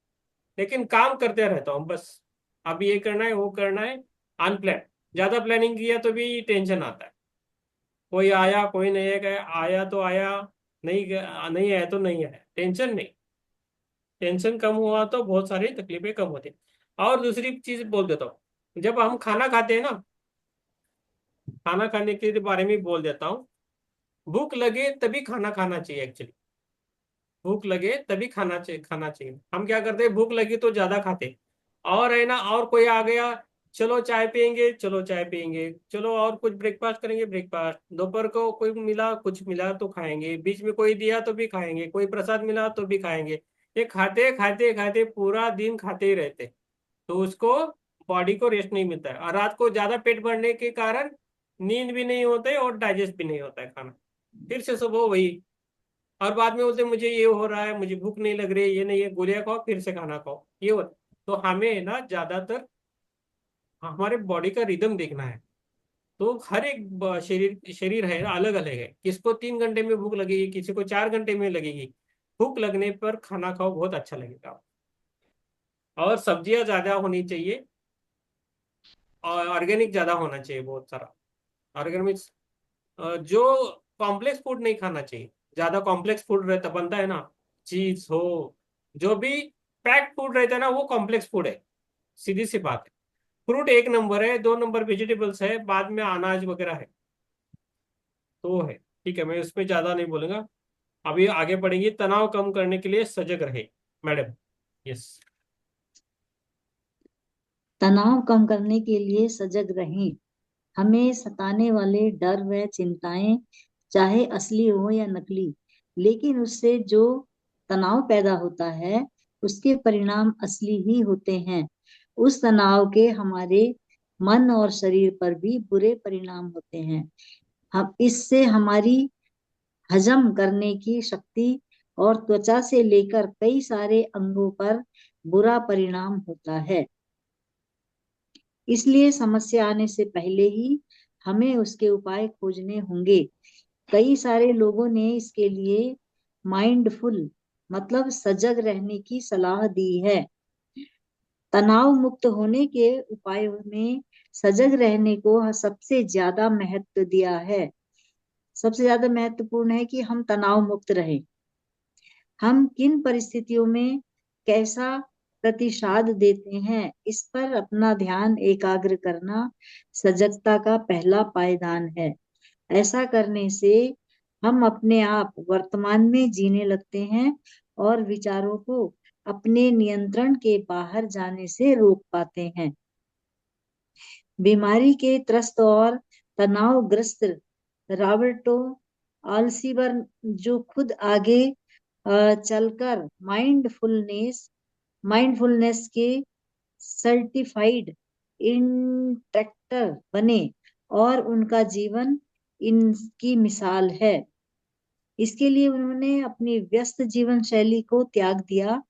लेकिन काम करते रहता हूँ बस। अब ये करना है, वो करना है, अनप्लान। ज्यादा प्लानिंग किया तो भी टेंशन आता है। कोई आया, कोई नहीं गया, आया तो आया, नहीं आया तो नहीं आया, टेंशन नहीं। टेंशन कम हुआ तो बहुत सारी तकलीफें कम होती हैं। और दूसरी चीज बोल देता हूँ, जब हम खाना खाते हैं ना, खाना खाने के बारे में बोल देता हूँ। भूख लगे तभी खाना खाना चाहिए एक्चुअली। भूख लगे तभी खाना चाहिए। हम क्या करते हैं, भूख लगी तो ज्यादा खाते, और है ना, और कोई आ गया, चलो चाय पियेंगे, चलो चाय पियेंगे, चलो और कुछ ब्रेकफास्ट करेंगे, ब्रेकफास्ट। दोपहर को कोई मिला, कुछ मिला तो खाएंगे, बीच में कोई दिया तो भी खाएंगे, कोई प्रसाद मिला तो भी खाएंगे। ये खाते खाते खाते पूरा दिन खाते ही रहते, तो उसको बॉडी को रेस्ट नहीं मिलता है, और रात को ज्यादा पेट भरने के कारण नींद भी नहीं होता है और डाइजेस्ट भी नहीं होता है खाना। फिर से सुबह वही, और बाद में बोलते मुझे ये हो रहा है, मुझे भूख नहीं लग रही है, ये नहीं है, गोलियां खाओ फिर से खाना खाओ, ये हो। तो हमें ना ज्यादातर हमारे बॉडी का रिदम देखना है। तो हर एक शरीर शरीर है अलग अलग है, किसको 3 घंटे में भूख लगेगी, किसी को 4 घंटे में लगेगी। भूख लगने पर खाना खाओ, बहुत अच्छा लगेगा। और सब्जियां ज्यादा होनी चाहिए, और ऑर्गेनिक ज्यादा होना चाहिए, बहुत सारा ऑर्गेनिक। जो कॉम्प्लेक्स फूड नहीं खाना चाहिए। ज्यादा कॉम्प्लेक्स फूड रहता बनता है ना, चीज हो, जो भी पैक्ड फूड रहता है ना, वो कॉम्प्लेक्स फूड है, सीधी सी बात है। फ्रूट 1 नंबर है, 2 नंबर वेजिटेबल्स है, बाद में अनाज वगैरह है, तो है। ठीक है, मैं उसमें ज्यादा नहीं बोलूंगा। अभी आगे बढ़ेंगे। तनाव कम करने के लिए सजग रहे, मैडम। यस। तनाव कम करने के लिए सजग रहें। हमें सताने वाले डर व चिंताएं चाहे असली हो या नकली, लेकिन उससे जो तनाव पैदा होता है उसके परिणाम असली ही होते हैं। उस तनाव के हमारे मन और शरीर पर भी बुरे परिणाम होते हैं। हम इससे हमारी हजम करने की शक्ति और त्वचा से लेकर कई सारे अंगों पर बुरा परिणाम होता है। इसलिए समस्या आने से पहले ही हमें उसके उपाय खोजने होंगे। कई सारे लोगों ने इसके लिए माइंडफुल मतलब सजग रहने की सलाह दी है। तनाव मुक्त होने के उपायों में सजग रहने को सबसे ज्यादा महत्व दिया है। सबसे ज्यादा महत्वपूर्ण है कि हम तनाव मुक्त रहें। हम किन परिस्थितियों में कैसा प्रतिसाद देते हैं, इस पर अपना ध्यान एकाग्र करना सजगता का पहला पायदान है। ऐसा करने से हम अपने आप वर्तमान में जीने लगते हैं और विचारों को अपने नियंत्रण के बाहर जाने से रोक पाते हैं। बीमारी के त्रस्त और तनावग्रस्त रॉबर्टो आल्सीवर, जो खुद आगे चलकर माइंडफुलनेस के सर्टिफाइड इंस्ट्रक्टर बने, और उनका जीवन इनकी मिसाल है। इसके लिए उन्होंने अपनी व्यस्त जीवन शैली को त्याग दिया।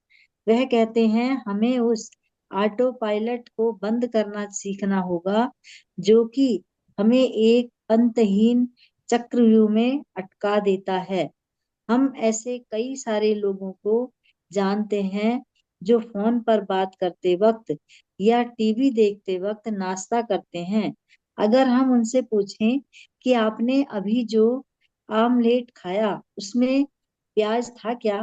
वह कहते हैं हमें उस ऑटो पायलट को बंद करना सीखना होगा जो कि हमें एक अंतहीन चक्रव्यूह में अटका देता है। हम ऐसे कई सारे लोगों को जानते हैं जो फोन पर बात करते वक्त या टीवी देखते वक्त नाश्ता करते हैं। अगर हम उनसे पूछें कि आपने अभी जो आमलेट खाया उसमें प्याज था क्या,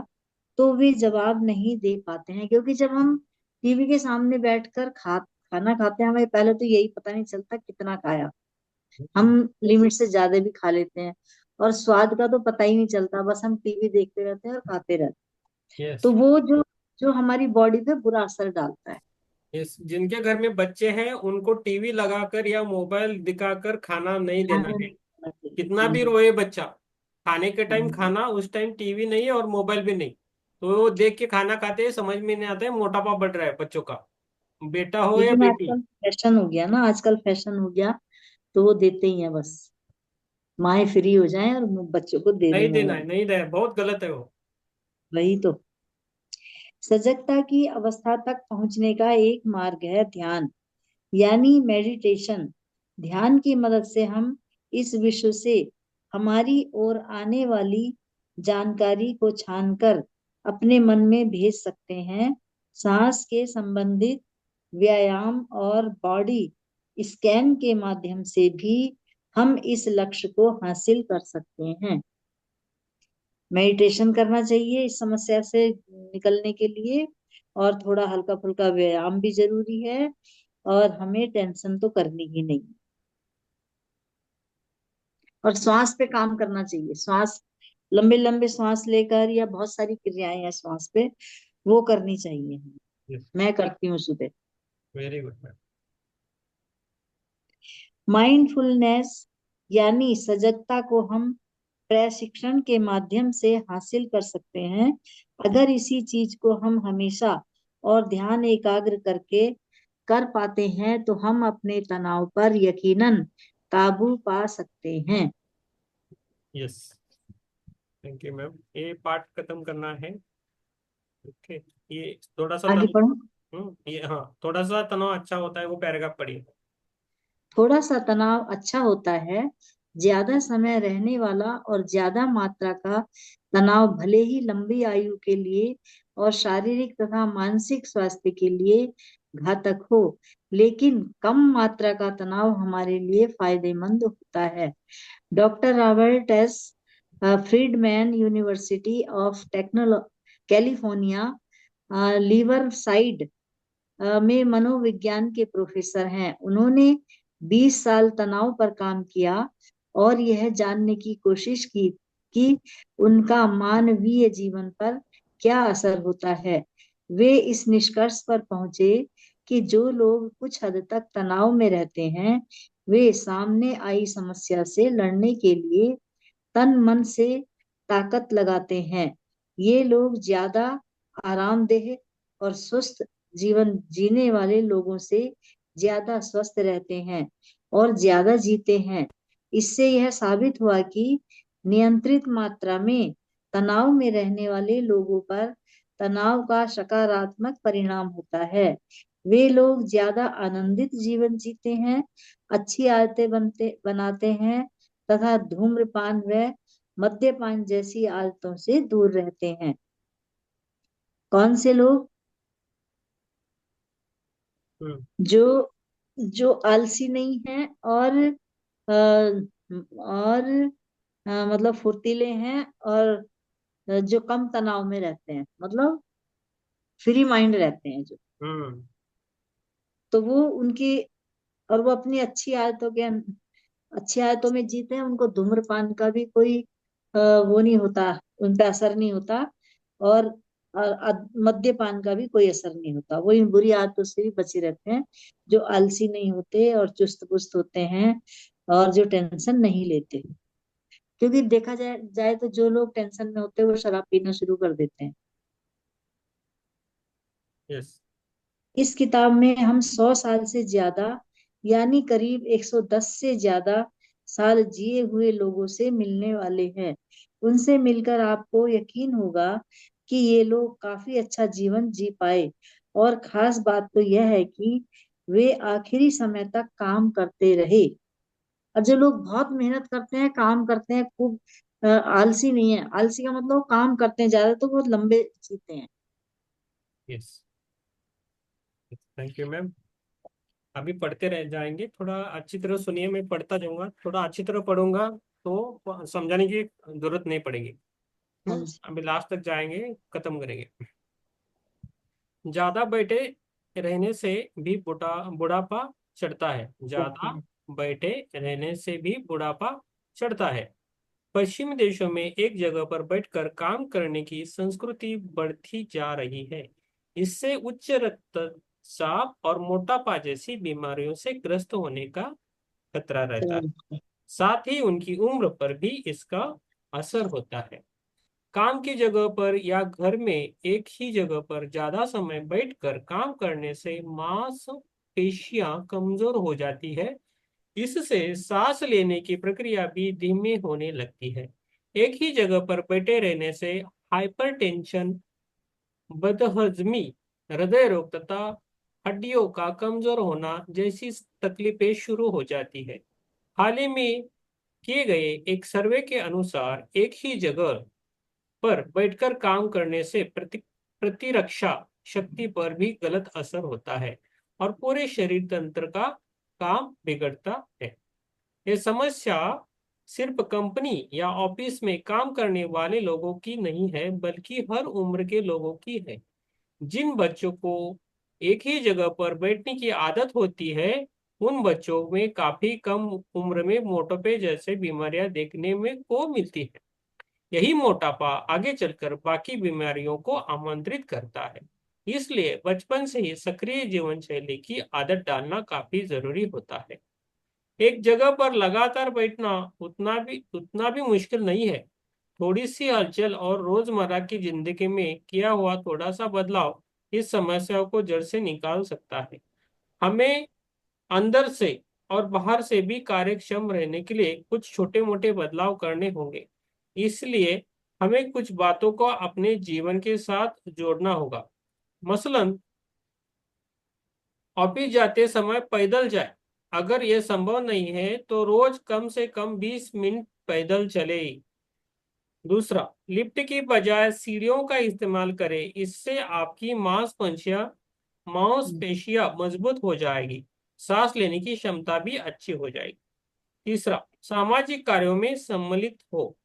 तो तो वे जवाब नहीं दे पाते हैं, क्योंकि जब हम टीवी के सामने बैठकर खाना खाते हैं, हमें पहले तो यही पता नहीं चलता कितना खाया, हम लिमिट से ज्यादा भी खा लेते हैं, और स्वाद का तो पता ही नहीं चलता, बस हम टीवी देखते रहते हैं और खाते रहते हैं। यस। तो वो जो जो हमारी बॉडी पे बुरा असर डालता है। यस, जिनके घर में बच्चे हैं उनको टीवी लगाकर या मोबाइल दिखाकर खाना नहीं देना खाना है। नहीं खाना चाहिए। कितना भी हम्म। रोए बच्चा, खाने के टाइम हम्म। खाना, उस टाइम टीवी नहीं है और मोबाइल भी नहीं। तो वो देख के खाना खाते हैं, समझ में नहीं आता है, मोटापा बढ़ रहा है बच्चों का, बेटा हो या लेकिन बेटी। आजकल फैशन हो गया ना, आजकल फैशन हो गया, तो वो देते ही हैं बस, माएं फ्री हो जाएं और बच्चों को दे दें नहीं देना है, मोबाइल। नहीं देना है, बहुत गलत है वो। वही तो। सजगता की अवस्था तक पहुंचने का एक मार्ग है ध्यान, यानी मेडिटेशन। ध्यान की मदद से हम इस विश्व से हमारी ओर आने वाली जानकारी को छानकर अपने मन में भेज सकते हैं। सांस के संबंधित व्यायाम और बॉडी स्कैन के माध्यम से भी हम इस लक्ष्य को हासिल कर सकते हैं। मेडिटेशन करना चाहिए इस समस्या से निकलने के लिए, और थोड़ा हल्का फुल्का व्यायाम भी जरूरी है, और हमें टेंशन तो करनी ही नहीं। और श्वास पे काम करना चाहिए, श्वास लंबे लंबे श्वास लेकर, या बहुत सारी क्रियाएं हैं श्वास पे, वो करनी चाहिए हमें। यस, मैं करती हूँ सुबह। Very good ma'am. माइंडफुलनेस यानी सजगता को हम प्रशिक्षण के माध्यम से हासिल कर सकते हैं। अगर इसी चीज को हम हमेशा और ध्यान एकाग्र करके कर पाते हैं, तो हम अपने तनाव पर यकीनन काबू पा सकते हैं। यस, थैंक यू मैम, ये पार्ट खत्म करना है। ओके, ये थोड़ा सा आगे तनाव। पढ़ो। ये हाँ, थोड़ा सा तनाव अच्छा होता है, वो पैराग्राफ पढ़िए। थोड़ा सा तनाव अच्छा होता है, ज्यादा समय रहने वाला और ज्यादा मात्रा का तनाव भले ही लंबी आयु के लिए और शारीरिक तथा मानसिक स्वास्थ्य के लिए घातक हो, लेकिन कम मात्रा का तनाव हमारे लिए फायदेमंद होता है। Doctor Robert S Freedman, university of technology California Riverside में मनोविज्ञान के प्रोफेसर हैं। उन्होंने 20 साल तनाव पर काम किया और यह जानने की कोशिश की कि उनका मानवीय जीवन पर क्या असर होता है। वे इस निष्कर्ष पर पहुंचे कि जो लोग कुछ हद तक तनाव में रहते हैं, वे सामने आई समस्या से लड़ने के लिए तन मन से ताकत लगाते हैं। ये लोग ज्यादा आरामदेह और स्वस्थ जीवन जीने वाले लोगों से ज्यादा स्वस्थ रहते हैं और ज्यादा जीते हैं। इससे यह साबित हुआ कि नियंत्रित मात्रा में तनाव में रहने वाले लोगों पर तनाव का सकारात्मक परिणाम होता है। वे लोग ज्यादा आनंदित जीवन जीते हैं, अच्छी आदतें बनाते हैं, तथा धूम्रपान व मद्यपान जैसी आदतों से दूर रहते हैं। कौन से लोग? हम्म। जो जो आलसी नहीं है, और मतलब फुर्तीले हैं, और जो कम तनाव में रहते हैं, मतलब फ्री माइंड रहते हैं जो, हम्म। तो वो उनकी, और वो अपनी अच्छी आदतों में जीते हैं, उनको धूम्रपान का भी कोई वो नहीं होता, उन पे असर नहीं होता, और मद्यपान का भी कोई असर नहीं होता। वो इन बुरी आदतों से भी बचे रहते हैं, जो आलसी नहीं होते और चुस्त पुस्त होते हैं, और जो टेंशन नहीं लेते। क्योंकि देखा जाए जाए तो जो लोग टेंशन में होते हैं, वो शराब पीना शुरू कर देते हैं। यस। इस किताब में हम 100 साल से ज्यादा, यानी करीब 110 से ज्यादा साल जिए हुए लोगों से मिलने वाले हैं। उनसे मिलकर आपको यकीन होगा कि ये लोग काफी अच्छा जीवन जी पाए, और खास बात तो यह है कि वे आखिरी समय तक काम करते रहे। और जो लोग बहुत मेहनत करते हैं, काम करते हैं खूब, आलसी नहीं है, आलसी का मतलब वो काम करते हैं ज्यादा, तो बहुत लंबे जीते हैं। Yes, thank you ma'am. अभी पढ़ते रह जाएंगे, थोड़ा अच्छी तरह सुनिए, मैं पढ़ता जाऊंगा, थोड़ा अच्छी तरह पढ़ूंगा तो समझाने की जरूरत नहीं पड़ेगी। अभी लास्ट तक जाएंगे, खत्म करेंगे। ज्यादा बैठे रहने से भी बुढ़ापा चढ़ता है। ज्यादा बैठे रहने से भी बुढ़ापा चढ़ता है। पश्चिमी देशों में एक जगह पर बैठकर काम करने की संस्कृति बढ़ती जा रही है। इससे उच्च रक्तचाप और मोटापा जैसी बीमारियों से ग्रस्त होने का खतरा रहता है। साथ ही उनकी उम्र पर भी इसका असर होता है। काम की जगह पर या घर में एक ही जगह पर ज्यादा समय बैठकर काम करने से मांसपेशियां कमजोर हो जाती है। इससे सांस लेने की प्रक्रिया भी धीमी होने लगती है। एक ही जगह पर बैठे रहने से हाइपरटेंशन, बदहजमी, हृदय रोग तथा हड्डियों का कमजोर होना जैसी तकलीफें शुरू हो जाती है। हाल ही में किए गए एक सर्वे के अनुसार एक ही जगह पर बैठकर काम करने से प्रतिरक्षा शक्ति पर भी गलत असर होता है और पूरे शरीर तंत्र का काम बिगड़ता है। ये समस्या सिर्फ कंपनी या ऑफिस में काम करने वाले लोगों की नहीं है, बल्कि हर उम्र के लोगों की है। जिन बच्चों को एक ही जगह पर बैठने की आदत होती है, उन बच्चों में काफी कम उम्र में मोटापे जैसे बीमारियां देखने में को मिलती है। यही मोटापा आगे चलकर बाकी बीमारियों को आमंत्रित करता है। इसलिए बचपन से ही सक्रिय जीवन शैली की आदत डालना काफी जरूरी होता है। एक जगह पर लगातार बैठना उतना भी मुश्किल नहीं है। थोड़ी सी हलचल और रोजमर्रा की जिंदगी में किया हुआ थोड़ा सा बदलाव इस समस्या को जड़ से निकाल सकता है। हमें अंदर से और बाहर से भी कार्यक्षम रहने के लिए कुछ छोटे मोटे बदलाव करने होंगे। इसलिए हमें कुछ बातों को अपने जीवन के साथ जोड़ना होगा। मसलन, ऑफिस जाते समय पैदल जाए। अगर यह संभव नहीं है तो रोज कम से कम 20 मिनट पैदल चले। दूसरा, लिफ्ट की बजाय सीढ़ियों का इस्तेमाल करें। इससे आपकी मांसपेशियां मजबूत हो जाएगी, सांस लेने की क्षमता भी अच्छी हो जाएगी। तीसरा, सामाजिक कार्यों में सम्मिलित हो।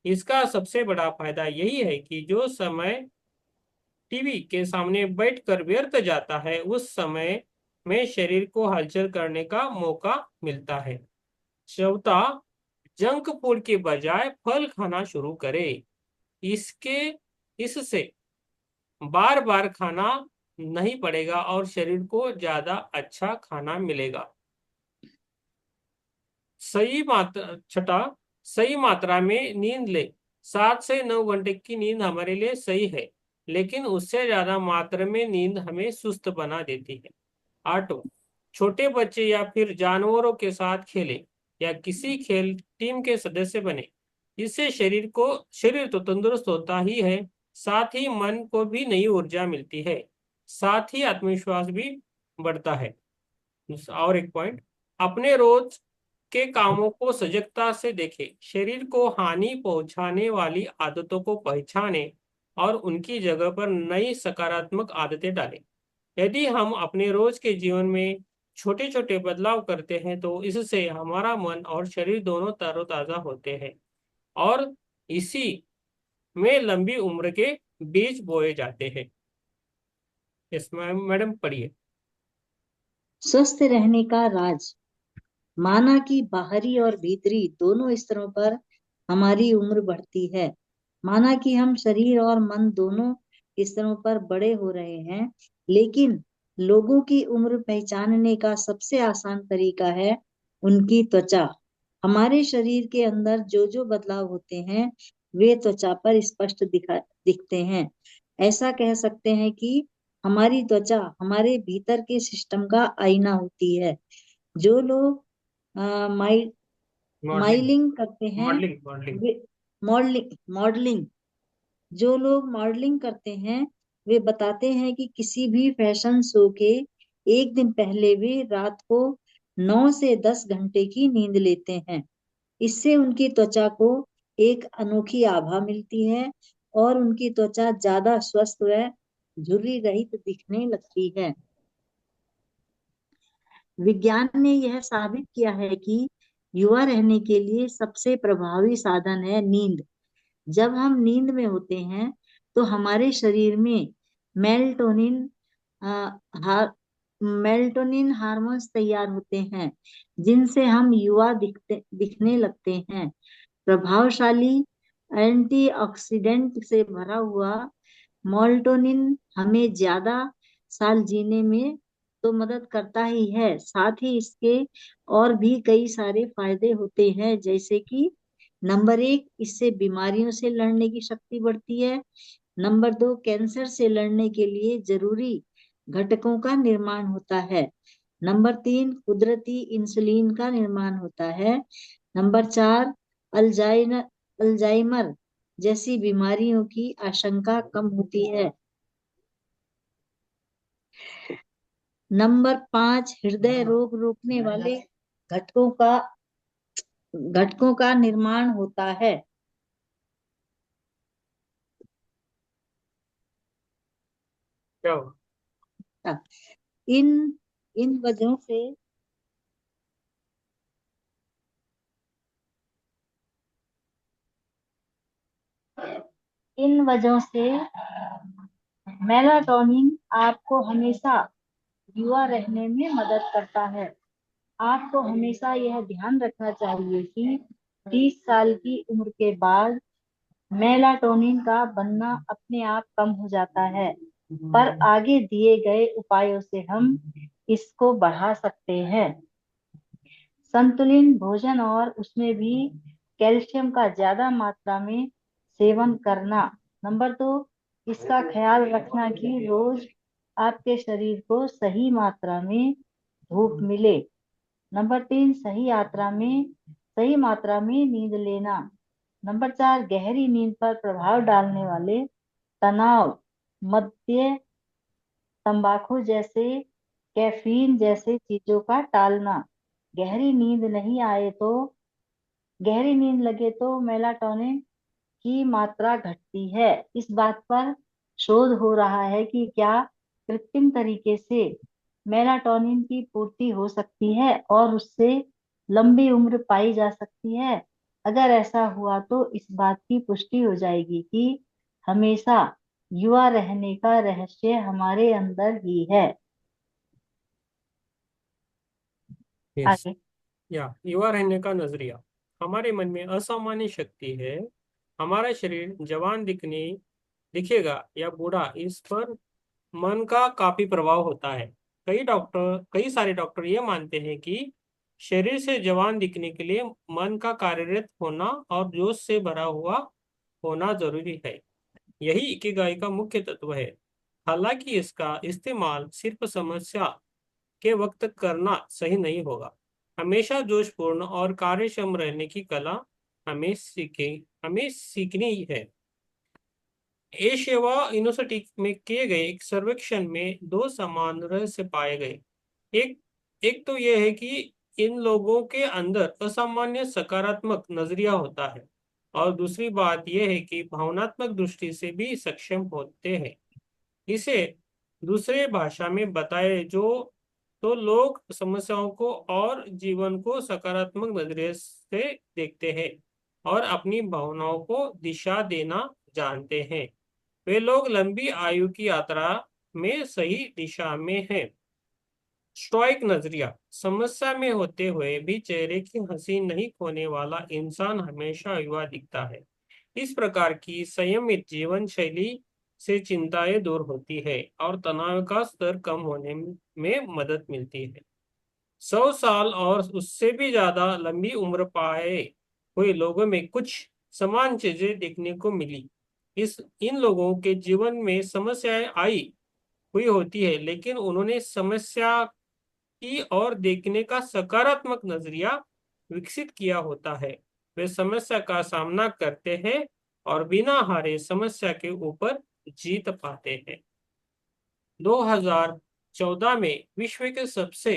इसका सबसे बड़ा फायदा यही है कि जो समय टीवी के सामने बैठकर व्यर्थ जाता है, उस समय में शरीर को हलचल करने का मौका मिलता है। चौथा, जंक फूड के बजाय फल खाना शुरू करें। इसके इससे बार बार खाना नहीं पड़ेगा और शरीर को ज्यादा अच्छा खाना मिलेगा। छठा, सही मात्रा में नींद ले। 7 से 9 घंटे की नींद हमारे लिए सही है, लेकिन उससे ज्यादा मात्रा में नींद हमें सुस्त बना देती है। आठों, छोटे बच्चे या फिर जानवरों के साथ खेलें या किसी खेल टीम के सदस्य बने। इससे शरीर तो तंदुरुस्त होता ही है, साथ ही मन को भी नई ऊर्जा मिलती है, साथ ही आत्मविश्वास भी बढ़ता है। और एक पॉइंट, अपने रोज के कामों को सजगता से देखें। शरीर को हानि पहुंचाने वाली आदतों को पहचानें और उनकी जगह पर नई सकारात्मक आदतें डालें। यदि हम अपने रोज के जीवन में छोटे छोटे बदलाव करते हैं तो इससे हमारा मन और शरीर दोनों तरोताजा होते हैं और इसी में लंबी उम्र के बीज बोए जाते हैं। इसमें मैडम पढ़िए। स्वस्थ रहने का राज। माना कि बाहरी और भीतरी दोनों स्तरों पर हमारी उम्र बढ़ती है। माना कि हम शरीर और मन दोनों स्तरों पर बड़े हो रहे हैं, लेकिन लोगों की उम्र पहचानने का सबसे आसान तरीका है उनकी त्वचा। हमारे शरीर के अंदर जो जो बदलाव होते हैं वे त्वचा पर स्पष्ट दिखते हैं। ऐसा कह सकते हैं कि हमारी त्वचा हमारे भीतर के सिस्टम का आईना होती है। जो लोग मॉडलिंग माइलिंग करते हैं मॉडलिंग मॉडलिंग वे मॉडलिंग जो लोग मॉडलिंग करते हैं वे बताते हैं कि किसी भी फैशन शो के एक दिन पहले वे रात को 9 से 10 घंटे की नींद लेते हैं। इससे उनकी त्वचा को एक अनोखी आभा मिलती है और उनकी त्वचा ज्यादा स्वस्थ व झुर्री रहित दिखने लगती है। विज्ञान ने यह साबित किया है कि युवा रहने के लिए सबसे प्रभावी साधन है नींद। जब हम नींद में होते हैं तो हमारे शरीर में मेल्टोनिन मेल्टोनिन हार्मोन्स तैयार होते हैं, जिनसे हम युवा दिखने लगते हैं। प्रभावशाली एंटीऑक्सीडेंट से भरा हुआ मेल्टोनिन हमें ज्यादा साल जीने में तो मदद करता ही है, साथ ही इसके और भी कई सारे फायदे होते हैं, जैसे कि नंबर 1, इससे बीमारियों से लड़ने की शक्ति बढ़ती है। नंबर 2, कैंसर से लड़ने के लिए जरूरी घटकों का निर्माण होता है। नंबर 3, कुदरती इंसुलिन का निर्माण होता है। नंबर 4, अल्जाइमर जैसी बीमारियों की आशंका कम होती है। नंबर 5, हृदय रोग रोकने वाले घटकों का निर्माण होता है। क्या हुआ? इन इन वजहों से मेलाटोनिन आपको हमेशा युवा रहने में मदद करता है। आपको हमेशा यह ध्यान रखना चाहिए कि 30 साल की उम्र के बाद मेलाटोनिन का बनना अपने आप कम हो जाता है, पर आगे दिए गए उपायों से हम इसको बढ़ा सकते हैं। संतुलित भोजन और उसमें भी कैल्शियम का ज्यादा मात्रा में सेवन करना। नंबर 2, इसका ख्याल रखना कि रोज आपके शरीर को सही मात्रा में धूप मिले। नंबर 3, सही मात्रा में नींद लेना। नंबर 4, गहरी नींद पर प्रभाव डालने वाले तनाव, मद्य, तंबाकू जैसे कैफीन जैसे चीजों का टालना। गहरी नींद नहीं आए तो गहरी नींद लगे तो मेलाटोनिन की मात्रा घटती है। इस बात पर शोध हो रहा है कि क्या कृत्रिम तरीके से मेलाटोनिन की पूर्ति हो सकती है और उससे लंबी उम्र पाई जा सकती है। अगर ऐसा हुआ तो इस बात की पुष्टि हो जाएगी कि हमेशा युवा रहने का रहस्य हमारे अंदर ही है। यस। आगे। या युवा रहने का नजरिया। हमारे मन में असामान्य शक्ति है। हमारा शरीर जवान दिखेगा या बूढ़ा, इस पर मन का काफी प्रभाव होता है। कई सारे डॉक्टर ये मानते हैं कि शरीर से जवान दिखने के लिए मन का कार्यरत होना और जोश से भरा हुआ होना जरूरी है। यही इकिगाई का मुख्य तत्व है। हालांकि इसका इस्तेमाल सिर्फ समस्या के वक्त करना सही नहीं होगा। हमेशा जोशपूर्ण और कार्यक्षम रहने की कला हमें सीखनी है। एशियावा यूनिवर्सिटी में किए गए एक सर्वेक्षण में दो समान रहस्य पाए गए। एक एक तो यह है कि इन लोगों के अंदर असामान्य सकारात्मक नजरिया होता है, और दूसरी बात यह है कि भावनात्मक दृष्टि से भी सक्षम होते हैं। इसे दूसरे भाषा में बताए तो लोग समस्याओं को और जीवन को सकारात्मक नजरिए से देखते हैं और अपनी भावनाओं को दिशा देना जानते हैं। वे लोग लंबी आयु की यात्रा में सही दिशा में हैं। स्टोइक नजरिया। समस्या में होते हुए भी चेहरे की हंसी नहीं खोने वाला इंसान हमेशा युवा दिखता है। इस प्रकार की संयमित जीवन शैली से चिंताएं दूर होती है और तनाव का स्तर कम होने में मदद मिलती है। 100 साल और उससे भी ज्यादा लंबी उम्र पाए हुए लोगों में कुछ समान चीजें देखने को मिली। इन लोगों के जीवन में समस्याएं आई हुई होती है, लेकिन उन्होंने समस्या की ओर देखने का सकारात्मक नजरिया विकसित किया होता है। वे समस्या का सामना करते हैं और बिना हारे समस्या के ऊपर जीत पाते हैं। 2014 में विश्व के सबसे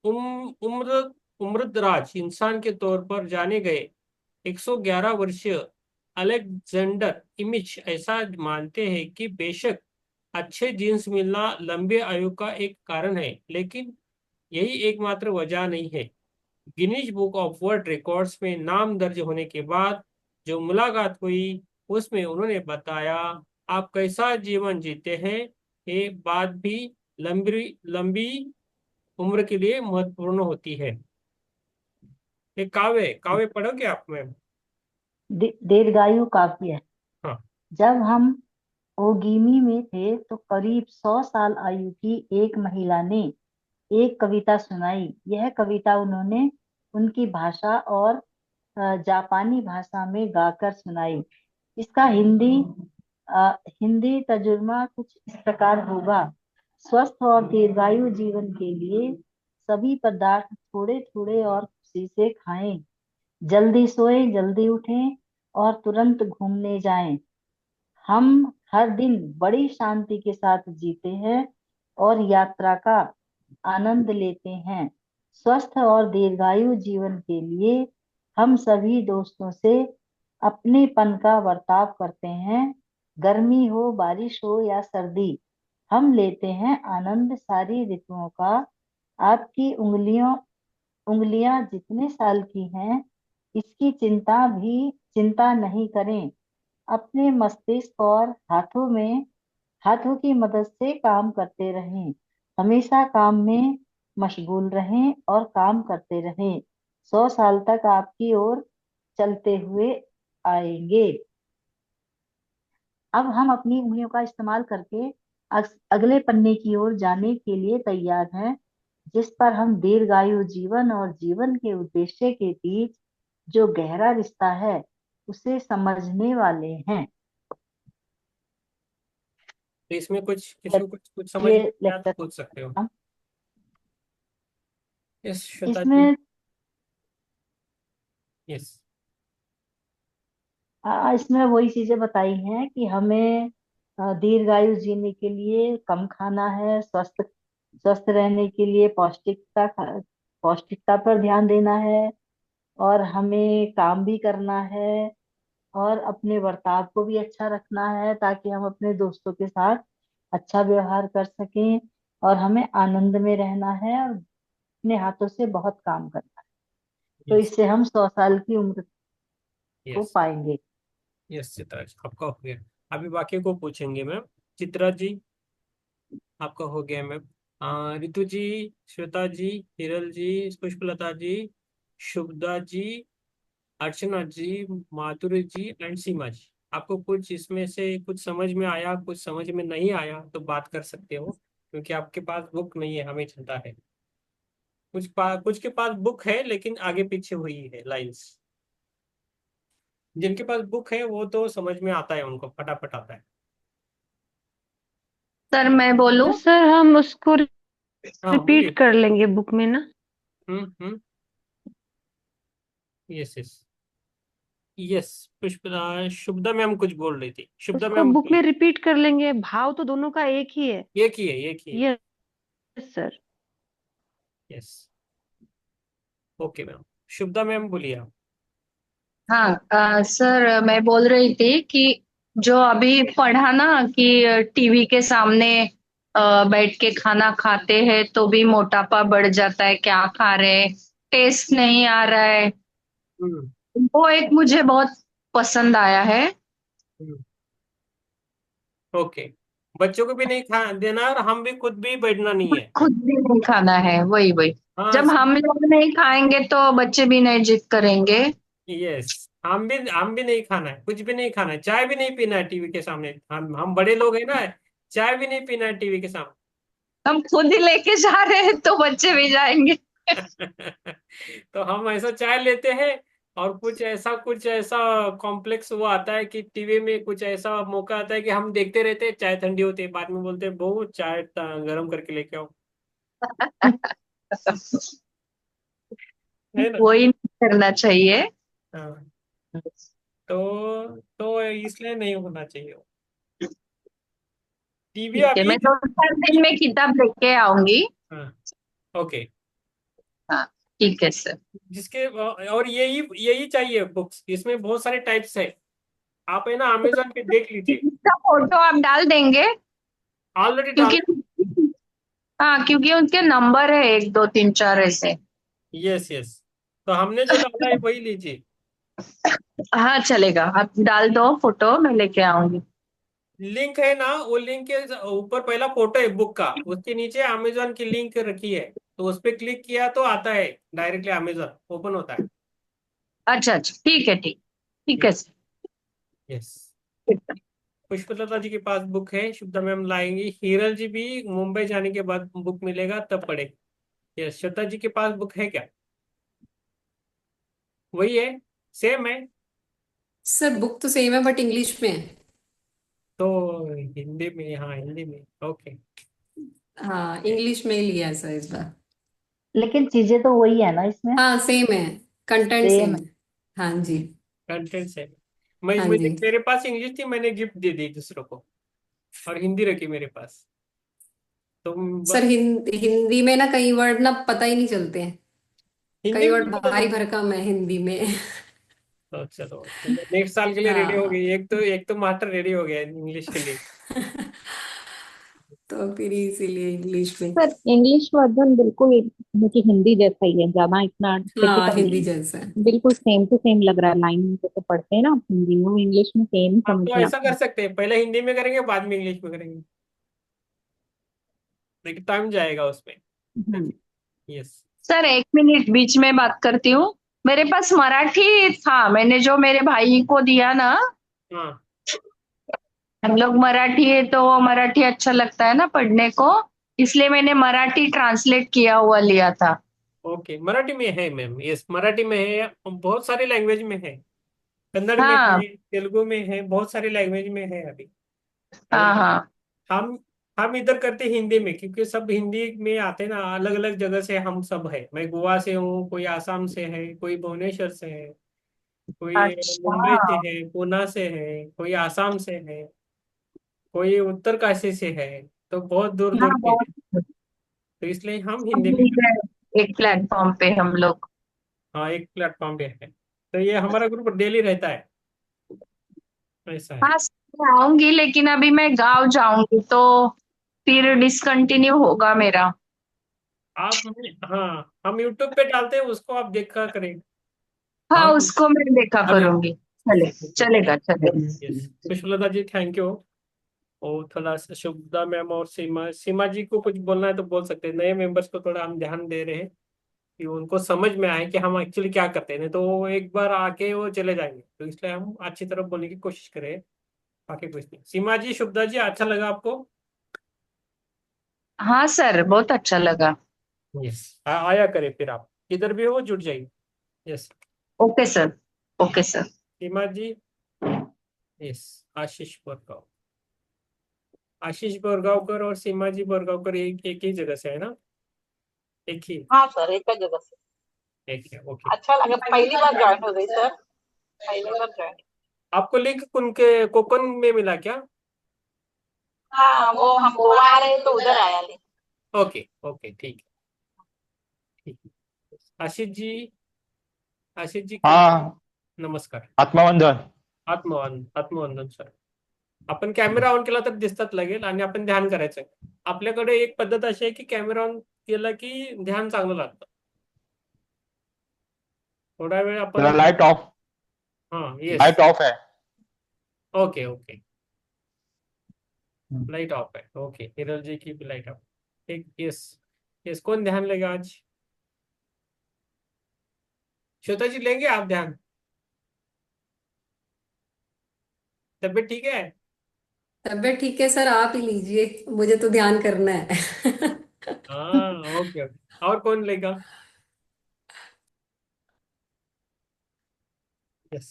उम्र उम्रदराज इंसान के तौर पर जाने गए 111 वर्षीय अलेक्जेंडर इमिच ऐसा मानते हैं कि बेशक अच्छे जीन्स मिलना लंबे आयु का एक कारण है, लेकिन यही एकमात्र वजह नहीं है। Guinness book of world records में नाम दर्ज होने के बाद जो मुलाकात हुई उसमें उन्होंने बताया आप कैसा जीवन जीते हैं, ये बात भी लंबी लंबी उम्र के लिए महत्वपूर्ण होती है। ये काव्य काव्य पढ़ोगे आप मैम? दीर्घायु काव्य है। हाँ। जब हम ओगीमी में थे तो करीब 100 साल आयु की एक महिला ने एक कविता सुनाई। यह कविता उन्होंने उनकी भाषा और जापानी भाषा में गाकर सुनाई। इसका हिंदी तर्जुमा कुछ इस प्रकार होगा। स्वस्थ और दीर्घायु जीवन के लिए सभी पदार्थ थोड़े थोड़े और खुशी से खाएं। जल्दी सोएं, जल्दी उठें और तुरंत घूमने जाएं। हम हर दिन बड़ी शांति के साथ जीते हैं और यात्रा का आनंद लेते हैं। स्वस्थ और दीर्घायु जीवन के लिए हम सभी दोस्तों से अपनेपन का बर्ताव करते हैं। गर्मी हो, बारिश हो या सर्दी, हम लेते हैं आनंद सारी ऋतुओं का। आपकी उंगलियां जितने साल की हैं, इसकी चिंता नहीं करें। अपने मस्तिष्क और हाथों की मदद से काम करते रहें। हमेशा काम में मशगूल रहें और काम करते रहें। 100 साल तक आपकी ओर चलते हुए आएंगे। अब हम अपनी उंगलियों का इस्तेमाल करके अगले पन्ने की ओर जाने के लिए तैयार हैं, जिस पर हम दीर्घायु जीवन और जीवन के उद्देश्य के बीच जो गहरा रिश्ता है उसे समझने वाले हैं। तो इसमें कुछ किसी को कुछ समझ ये में आया तो लेक्चर पूछ सकते हो। हम यस श्वेता जी। इसमें यस। इसमें वही चीजें बताई हैं कि हमें दीर्घायु जीने के लिए कम खाना है, स्वस्थ स्वस्थ रहने के लिए पौष्टिकता पर ध्यान देना है, और हमें काम भी करना है और अपने बर्ताव को भी अच्छा रखना है ताकि हम अपने दोस्तों के साथ अच्छा व्यवहार कर सकें, और हमें आनंद में रहना है और अपने हाथों से बहुत काम करना है। तो यस। इससे हम 100 साल की उम्र को यस। पाएंगे। यस चित्रा जी आपका हो गया। अभी बाकी को पूछेंगे मैम। चित्रा जी आपका हो गया मैम। रितु जी, श्वेता जी, हिरल जी, पुष्पलता जी, शुभदा जी, अर्चना जी, माधुरी जी एंड सीमा जी, आपको कुछ इसमें से कुछ समझ में आया, कुछ समझ में नहीं आया तो बात कर सकते हो, क्योंकि आपके पास बुक नहीं है, हमें चिंता है। कुछ के पास बुक है लेकिन आगे पीछे हुई है लाइंस। जिनके पास बुक है वो तो समझ में आता है, उनको फटाफट आता है। सर मैं बोलूं? तो सर हम उसको हाँ रिपीट बोलिए। कर लेंगे बुक में ना। Hmm. Yes yes. Yes Pushpa, Shubhada ma'am कुछ बोल रही थी, शुभदा उसको मैम बुक में बोलिए। रिपीट कर लेंगे, भाव तो दोनों का एक ही है। एक ही है, एक ही है। Yes sir. Yes. Okay ma'am. Shubhada ma'am बोलिए आप। हाँ सर मैं बोल रही थी कि जो अभी पढ़ा ना कि टीवी के सामने बैठ के खाना खाते हैं तो भी मोटापा बढ़ जाता है, क्या खा रहे हैं, टेस्ट नहीं आ रहा है। हम्म। वो एक मुझे बहुत पसंद आया है। हम्म। ओके। बच्चों को भी नहीं खा देना और हम भी खुद भी बैठना नहीं है। खुद भी नहीं खाना है, वही वही। हाँ जब हम लोग नहीं खाएंगे तो बच्चे भी नहीं जिद करेंगे। यस। हम भी नहीं खाना है, कुछ भी नहीं खाना है, चाय भी नहीं पीना है टीवी के सामने। हम बड़े लोग हैं ना, चाय भी नहीं पीना है टीवी के सामने। हम खुद ही लेके जा रहे हैं तो बच्चे भी जाएंगे। तो हम ऐसा चाय लेते हैं, और कुछ ऐसा कॉम्प्लेक्स वो आता है कि टीवी में कुछ ऐसा मौका आता है कि हम देखते रहते हैं, चाय ठंडी होती है, बाद में बोलते हैं बहू चाय गर्म करके लेके आओ। है ना? वही नहीं करना चाहिए। हाँ। तो इसलिए नहीं होना चाहिए टीवी ठीक है, अभी। मैं 2 4 दिन में किताब लेके आऊंगी। हाँ। ओके। हाँ ठीक है सर। जिसके और यही यही चाहिए बुक्स, इसमें बहुत सारे टाइप्स है। आप है ना अमेजोन पे देख लीजिए। इसका फोटो आप डाल देंगे? ऑलरेडी डाल। क्योंकि हाँ, क्योंकि उनके नंबर है 1 2 3 4 ऐसे। Yes yes. तो हमने जो डाला है वही लीजिए। हाँ चलेगा, आप डाल दो फोटो, मैं लेके आऊंगी। लिंक है ना, वो लिंक के ऊपर पहला फोटो है बुक का, उसके नीचे अमेजोन की लिंक रखी है, तो उस पर क्लिक किया तो आता है, डायरेक्टली अमेजोन ओपन होता है। अच्छा अच्छा, ठीक है, ठीक, ठीक है सर। यस। ठीक है। पुष्पलता जी के पास बुक है, शुभदा मैम लाएंगी, हीरल जी भी मुंबई जाने के बाद बुक मिलेगा तब पढ़े। यस, श्वेता जी के पास बुक है क्या? वही है, सेम है। सर बुक तो सेम है बट इंग्लिश में है। तो हिंदी में, हाँ हिंदी में, ओके। हाँ इंग्लिश में ही लिया है सर इस बार। लेकिन चीजें तो वही है ना इसमें, हाँ सेम है, कंटेंट सेम सेम है। है। हाँ जी। Content same. मैं हाँ मुझे जी। मेरे पास इंग्लिश थी, मैंने गिफ्ट दे दी दूसरों को, और हिंदी रखी मेरे पास। तो सर हिंदी में ना कई वर्ड ना पता ही नहीं चलते हैं। हिंदी कई में वर्ड नहीं पता भारी चलता। भरकम है हिंदी में। तो चलो नेक्स्ट साल के लिए रेडी हो गई, हाँ। एक तो मास्टर रेडी हो गया इंग्लिश के लिए। तो फिर इसीलिए इंग्लिश में। सर इंग्लिश वर्जन बिल्कुल मुझे हिंदी जैसा ही है, ज्यादा इतना हाँ डिफिकल्ट हिंदी नहीं जैसा है। है, बिल्कुल सेम टू सेम लग रहा है, लाइन जैसे पढ़ते हैं ना आप हिंदी में, वो इंग्लिश में सेम आप समझ तो में ऐसा आता कर है। सकते हैं, पहले हिंदी में करेंगे बाद में इंग्लिश में करेंगे, लेकिन टाइम जाएगा उसमें। हम्म। यस। सर एक मिनट बीच में बात करती हूँ। मेरे पास मराठी था, मैंने जो मेरे भाई को दिया ना, हाँ। हम लोग मराठी है तो वो मराठी अच्छा लगता है ना पढ़ने को, इसलिए मैंने मराठी ट्रांसलेट किया हुआ लिया था। ओके, मराठी में है मैम, यस मराठी में है, बहुत सारी लैंग्वेज में है, कन्नड़ में हाँ है, तेलुगु में है, बहुत सारी लैंग्वेज में है अभी हाँ अवेलेबल। हाँ। हम हम इधर करते हिंदी में, क्योंकि सब हिंदी में आते हैं ना, अलग अलग जगह से हम सब है, मैं गोवा से हूँ, कोई आसाम से है, कोई भुवनेश्वर से है, कोई मुंबई से अच्छा। है, पूना से है, कोई आसाम से है, कोई उत्तरकाशी से है, तो बहुत दूर दूर हाँ के हैं, बहुत तो इसलिए हम सब हिंदी में मिल करते गए एक प्लेटफॉर्म पे हम लोग। हैं। हाँ, एक प्लेटफॉर्म पे है, तो ये हमारा ग्रुप डेली रहता है, ऐसा है। हाँ सर, मैं आऊंगी लेकिन अभी मैं गांव जाऊंगी तो फिर डिसकंटिन्यू होगा मेरा। आप, हाँ हम यूट्यूब पे डालते हैं, उसको आप देखा करें। हाँ हम उसको मैं देखा अभी, करूंगी। चलेगा चलेगा। Yes Pushpalata ji thank you. और थोड़ा सा शुभदा मैम और सीमा सीमा जी को कुछ बोलना है तो बोल सकते हैं, नए मेंबर्स को थोड़ा हम ध्यान दे रहे हैं कि उनको समझ में आए कि हम एक्चुअली क्या करते हैं, नहीं तो वो एक बार आके वो चले जाएंगे, तो इसलिए हम अच्छी तरह बोलने की कोशिश करें। बाकी कुछ नहीं। सीमा जी, शुभदा जी, अच्छा लगा आपको? हाँ सर बहुत अच्छा लगा। यस, आया करें फिर, आप किधर भी हो जुड़ जाइए। Yes. Okay sir. Okay sir. Seema ji. Yes. Ashish Borgaon, Ashish Borgaonkar और सीमा जी बोरगांवकर एक ही जगह से है ना? एक ही, हाँ सर, एक ही जगह से। एक है, ओके। अच्छा लगा, पहली बार ज्वाइन हो गई सर, पहली बार ज्वाइन। आपको लिंक उनके कोकन में मिला क्या? हाँ वो हम गोवा आ रहे तो उधर आया लिंक। ओके ओके, ठीक है, ठीक है। आशीष जी, आशीष जी हा. नमस्कार. आत्मवंदन. आत्मवंदन सर. आपण कॅमेरा ऑन केला तर दिसतात लगेल, आणि आपण ध्यान करायचं. आपल्याकडे एक पद्धत अशी आहे की कॅमेरा ऑन केला की ध्यान चांगलं लागतं. थोडा वेळ आपण, लाइट ऑफ. हा येस, लाइट ऑफ है. ओके ओके, लाइट ऑफ है, ओके, हिरल जी की भी लाइट ऑफ, ठीक, यस यस। कौन ध्यान लेगा आज? श्वेता जी लेंगे आप ध्यान? तबीयत ठीक है? तबीयत ठीक है सर, आप ही लीजिए, मुझे तो ध्यान करना है। हाँ, ओके ओके, और कौन लेगा? Yes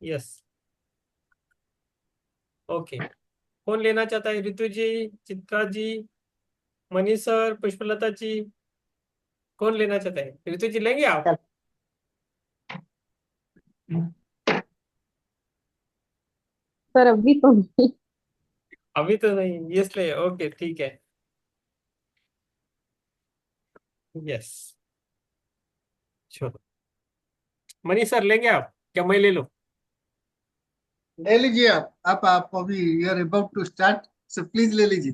yes, okay. कौन लेना चाहता है? ऋतु जी, चित्रा जी, मनीष सर, पुष्पलता जी, कौन लेना चाहता है? ऋतु जी लेंगे आप? सर अभी तो नहीं। अभी तो नहीं, यस ले, ओके ठीक है, यस। चलो, मनीष सर लेंगे आप क्या, मैं ले लूं? ले लीजिए आप अभी you are about to start, so please ले लीजिए।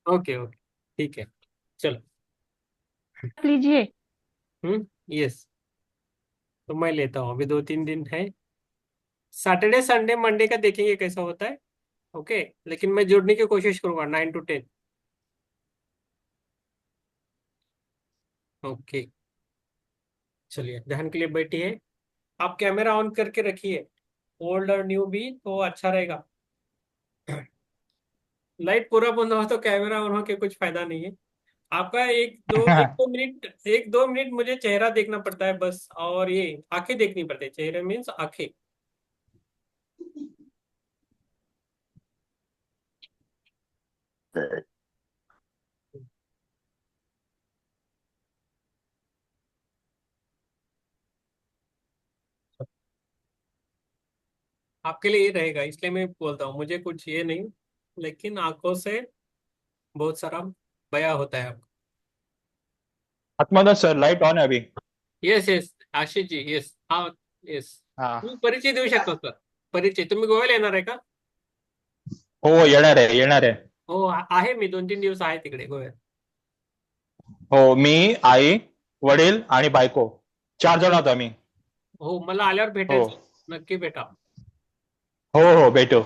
ओके ओके, ठीक है, चलो। लीजिए। यस। तो मैं लेता हूँ, अभी 2-3 दिन है। सैटरडे संडे मंडे का देखेंगे कैसा होता है। ओके, लेकिन मैं जुड़ने की कोशिश करूंगा 9 to 10। ओके, चलिए ध्यान के लिए बैठिए। आप कैमरा ऑन करके रखिए, ओल्ड और न्यू भी तो अच्छा रहेगा। लाइट पूरा बंद हो तो कैमरा ऑन हो के कुछ फायदा नहीं है आपका। एक दो मिनट मुझे चेहरा देखना पड़ता है बस, और ये आंखें देखनी पड़ती है, चेहरे मीन्स आंखें। आपके लिए ये रहेगा, इसलिए मैं बोलता हूँ, मुझे कुछ ये नहीं, लेकिन आंखों से बहुत सारा बया होता है आपको। आत्मदास सर लाईट ऑन आहे अभी. येस येस, आशिष जी, येस, हा, येस. हा. तुम्ही परिचय देऊ शकता सर. परिचय, तुम्ही गोव्याला येणार आहे का? हो येणार आहे. हो, आहे, मी 2-3 दिवस आहे तिकडे गोव्यात. हो मी, आई, वडील आणि बायको 4 जण आहोत आम्ही. हो, मला आल्यावर हो भेटायचं, नक्की भेटा. हो भेटू.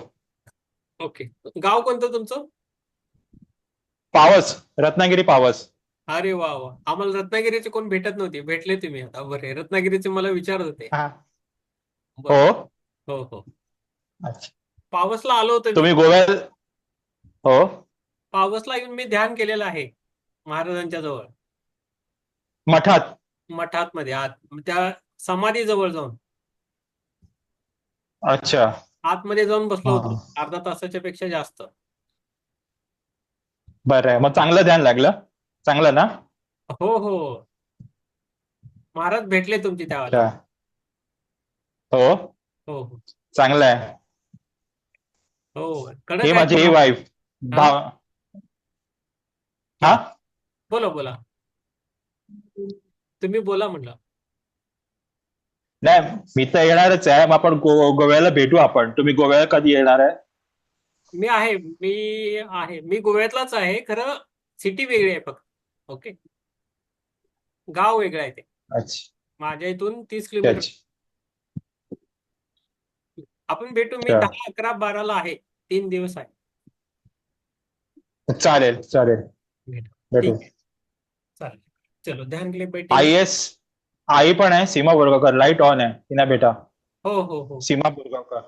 ओके, गाव कोणतं तुमचं? पावस, रत्नागिरी पावस. अरे वा वा, आम्हाला रत्नागिरीचे कोण भेटत नव्हते, भेटले तुम्ही आता. बरे, रत्नागिरीचे मला विचारत होते. हा. हो. बर. हो हो, अच्छा. पावसला आलो होतो मी. तुम्ही गोव्यात. हो. पावसला येऊन मी ध्यान केलेलं आहे महाराजांच्या जवळ, मठात. मठात मध्ये आत, त्या समाधी जवळ जाऊन, अच्छा. आतमध्ये जाऊन बसलो हा. होतो, अर्धा तासाच्या पेक्षा जास्त. बरं आहे, मग चांगलं ध्यान लागलं. चांगलं ना. हो हो, महाराज भेटले तुमची त्यावेळेला. अच्छा. हो. हो हो चांगलं आहे. हो, ही कडक माझी आहेत महाराज. वाईफ. हा, हा. क्या? बोला बोला, तुम्ही बोला म्हणलं. नाही, मी तर येणारच आहे. मग आपण गोव्याला भेटू आपण. तुम्ही गोव्याला कधी येणार आहे? मी गोव्यातलाच आहे खरं, सिटी वेगळी आहे फक्त. ओके, गाव वेगळं आहे ते, अच्छा. माझ्या इथून 30 किलोमीटर. अच्छा. आपण भेटू, मी 10, 11, 12ला आहे, 3 दिवस आहे. चालेल चालेल. भेटू, भेटू. ठीक आहे, चालेल. चलो, ध्यान के लिए बैठेंगे. आई पण आहे, सीमा बोरगावकर. लाईट ऑन आहे, तिना बेटा. हो हो हो सीमा बोरगावकर.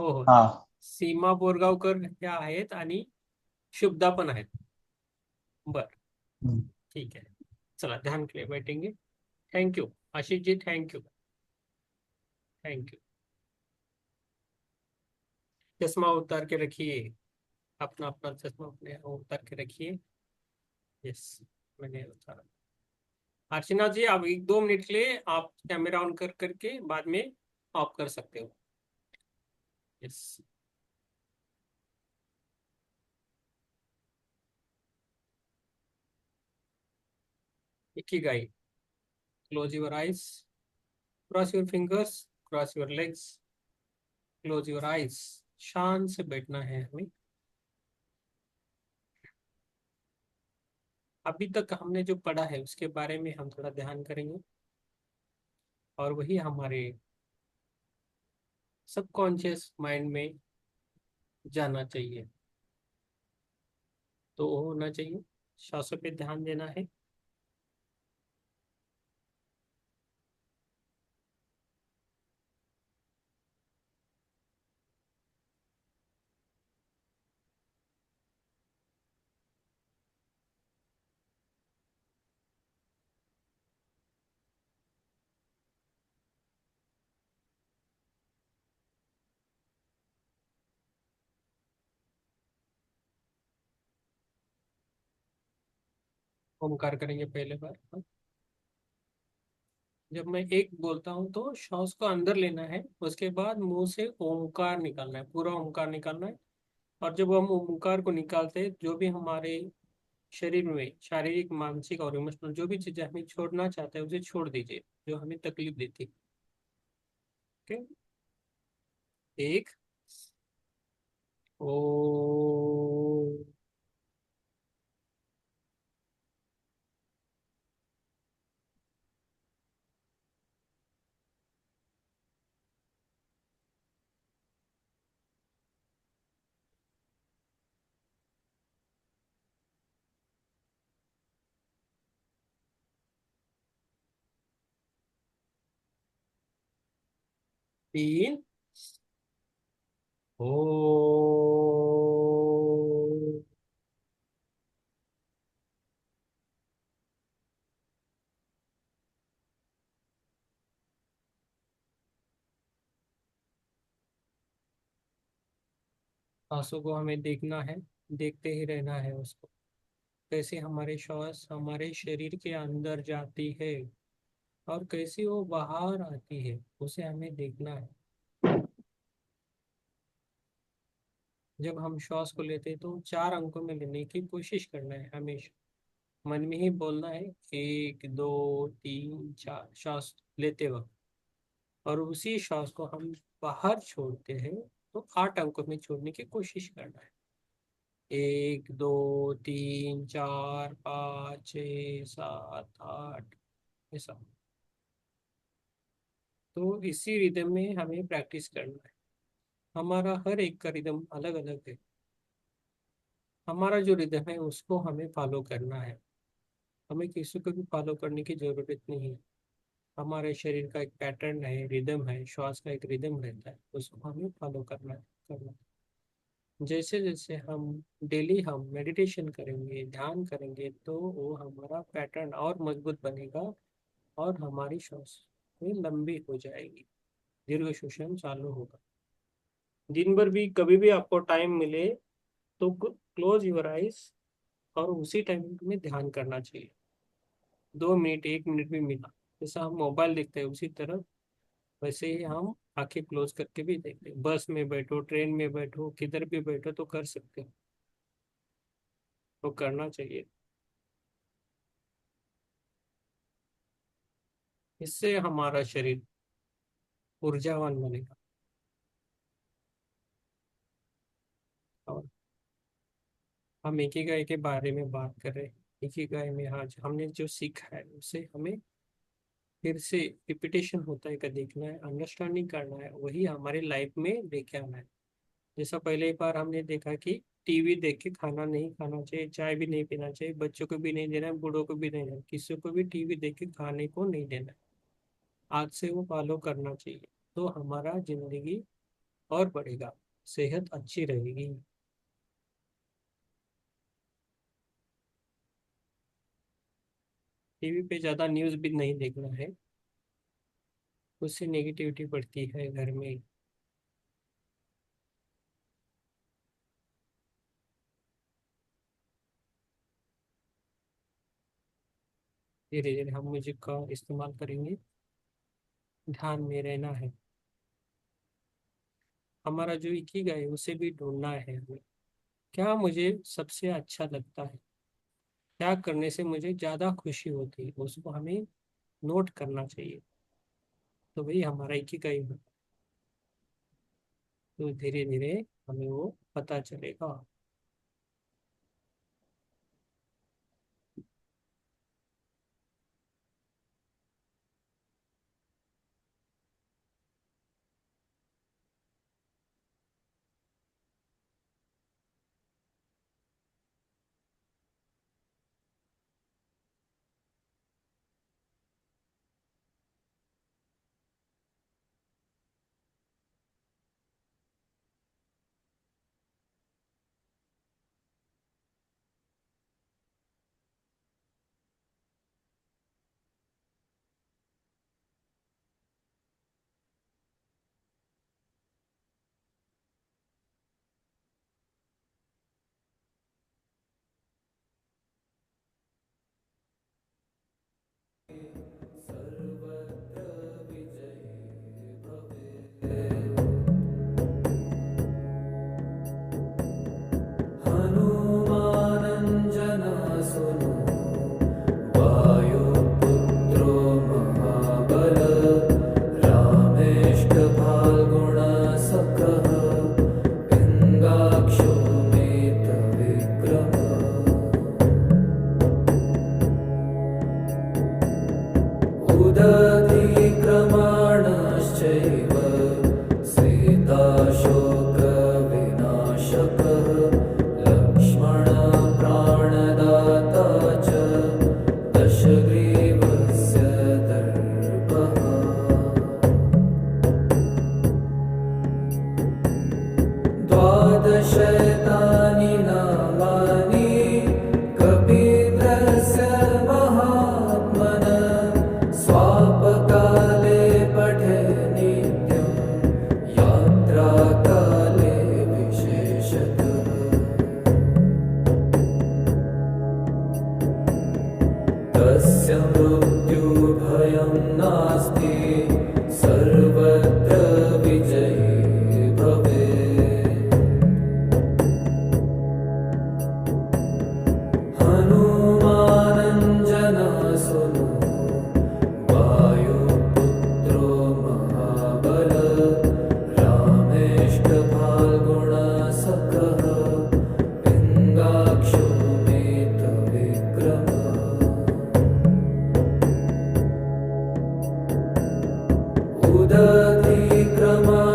हो हो, हा. सीमा बोरगावकर ह्या आहेत आणि शुभदा पण आहेत. बर, ठीक है, चला ध्यान के लिए बैठेंगे. Thank you Ashish ji, thank you, thank you. चश्मा उतार के रखिए, अपना अपना चश्मा अपने उतार के रखिए. यस, मैंने उतारा. अर्चना जी, आप 1-2 मिनट के लिए आप कैमरा ऑन कर करके बाद में ऑफ कर सकते हो. Yes. Ikigai. Close your eyes, cross your fingers, cross your legs, close your eyes. शांत से बैठना है हमें. अभी तक हमने जो पढ़ा है उसके बारे में हम थोड़ा ध्यान करेंगे, और वही हमारे सबकॉन्शियस माइंड में जाना चाहिए. तो वो होना चाहिए, श्वासों पे ध्यान देना है. ओमकार करेंगे पहले बार. हाँ? जब मैं एक बोलता हूँ तो श्वास को अंदर लेना है, उसके बाद मुंह से ओमकार निकालना है, पूरा ओमकार निकालना है. और जब हम ओमकार को निकालते हैं, जो भी हमारे शरीर में शारीरिक, मानसिक और इमोशनल जो भी चीजें हमें छोड़ना चाहते हैं उसे छोड़ दीजिए, जो हमें तकलीफ देती है. ओके, एक, ओ, तीन। ओ। सांसों को हमें देखना है, देखते ही रहना है उसको, कैसे हमारे श्वास हमारे शरीर के अंदर जाती है और कैसे वो बाहर आती है, उसे हमें देखना है। जब हम श्वास को लेते हैं तो 4 अंकों में लेने की कोशिश करना है हमेशा। मन में ही बोलना है, 1 2 3 4 श्वास लेते वक्त, और उसी श्वास को हम बाहर छोड़ते हैं तो 8 अंकों में छोड़ने की कोशिश करना है। 1 2 3 4 5 6 7 8, ऐसा। तो इसी रिदम में हमें प्रैक्टिस करना है। हमारा हर एक का रिदम अलग अलग है। हमारा जो रिदम है उसको हमें फॉलो करना है। हमें किसी को भी फॉलो करने की जरूरत नहीं है। हमारे शरीर का एक पैटर्न है, रिदम है, श्वास का एक रिदम रहता है, उसको हमें फॉलो करना है। जैसे जैसे हम डेली हम मेडिटेशन करेंगे, ध्यान करेंगे, तो वो हमारा पैटर्न और मजबूत बनेगा और हमारी श्वास में लंबी हो जाएगी, दीर्घ श्वसन चालू होगा। दिन भर भी कभी भी आपको टाइम मिले तो क्लोज योर आइज और उसी टाइम में ध्यान करना चाहिए। 2 मिनट 1 मिनट भी मिला, जैसा हम मोबाइल देखते हैं उसी तरह वैसे ही हम आंखें क्लोज करके भी देखते हैं। बस में बैठो, ट्रेन में बैठो, किधर भी बैठो तो कर सकते हो, तो करना चाहिए। इससे हमारा शरीर ऊर्जावान बनेगा। और हम इकिगाई के बारे में बात कर रहे हैं। इकिगाई में आज हमने जो सीखा है उसे हमें फिर से रिपीटेशन होता है का देखना है, अंडरस्टैंडिंग करना है, वही हमारी लाइफ में लेके आना है। जैसा पहले बार हमने देखा कि टीवी देख के खाना नहीं खाना चाहिए, चाय भी नहीं पीना चाहिए, बच्चों को भी नहीं देना है, बूढ़ों को भी नहीं देना, किसी को भी टीवी देख के खाने को नहीं देना है। आज से वो फॉलो करना चाहिए, तो हमारा जिंदगी और बढ़ेगा, सेहत अच्छी रहेगी। टीवी पे ज़्यादा न्यूज़ भी नहीं देखना है, उससे नेगेटिविटी बढ़ती है घर में। धीरे धीरे हम म्यूजिक का इस्तेमाल करेंगे, ध्यान में रहना है। हमारा जो इकिगाई है उसे भी ढूंढना है हमें। क्या मुझे सबसे अच्छा लगता है, क्या करने से मुझे ज़्यादा खुशी होती है, उसको हमें नोट करना चाहिए, तो वही हमारा इकिगाई है। तो धीरे धीरे हमें वो पता चलेगा।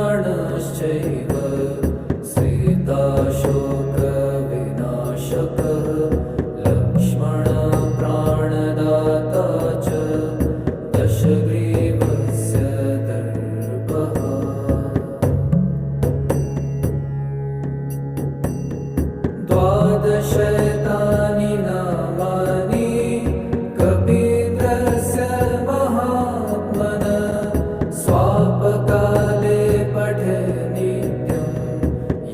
उदधिक्रमणश्चैव सीताशोकविनाशकः लक्ष्मणप्राणदाता च दशग्रीवस्य दर्पः द्वादशैतानि नामानि कपीन्द्रस्य महात्मनः स्वापकाले पठे नित्यं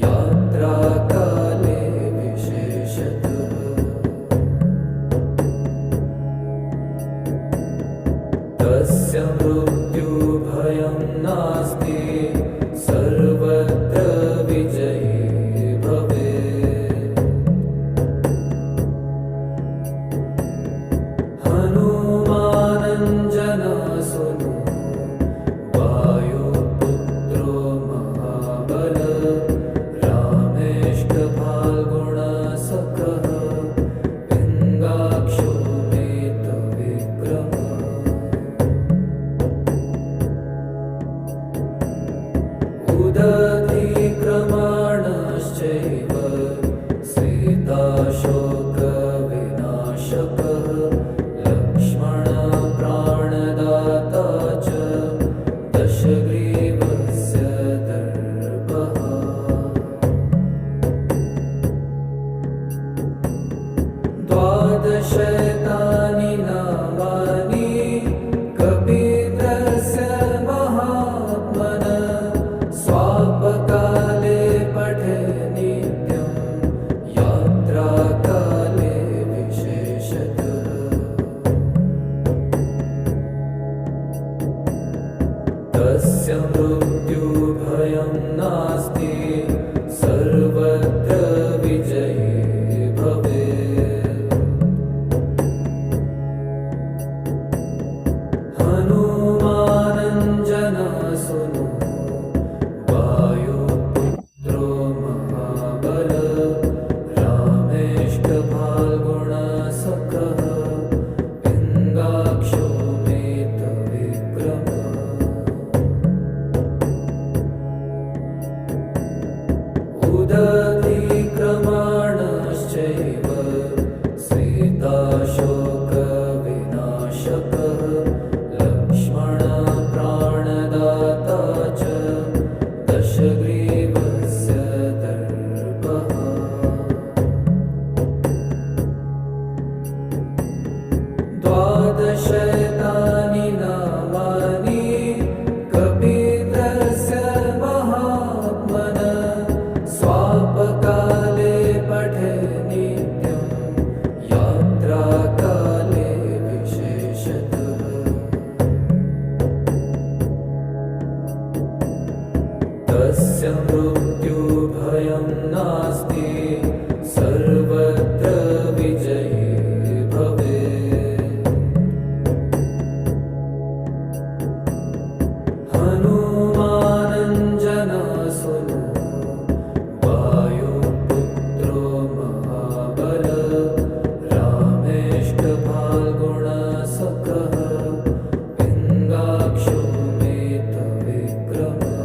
यात्राकाले विशेषतः तस्य मृत्युभयं नास्ति सर्वत्र विजयी भवेत् हनुमानञ्जनसुनो वायुपुत्रो महाबल रामेष्टफाल्गुणसखः पिङ्गाक्षो मेतविक्रमः उदधिक्रमणश्चैव सीताशोकविनाशकः लक्ष्मणप्राणदाता च दशग्रीवस्य दर्पः द्वादशैतानि नामानि कपीन्द्रस्य महात्मनः स्वापकाले पठे नित्यं यात्राकाले विशेषतः तस्य मृत्युभयं नास्ति सर्वत्र विजयी भवेत् हनुमानञ्जनसुनो वायुपुत्रो महाबल रामेष्टफाल्गुणसखः पिङ्गाक्षो मेतविक्रमः उदधिक्रमणश्चैव सीताशोकविनाशकः लक्ष्मणप्राणदाता च दशग्रीवस्य दर्पः द्वादशैतानि नामानि कपीन्द्रस्य महात्मनः स्वापकाले पठे नित्यं यात्राकाले विशेषतः तस्य मृत्युभयं नास्ति सर्वत्र विजयी भवेत् हनुमानञ्जनसुनो वायुपुत्रो महाबल रामेष्टफाल्गुणसखः पिङ्गाक्षो मेतविक्रमः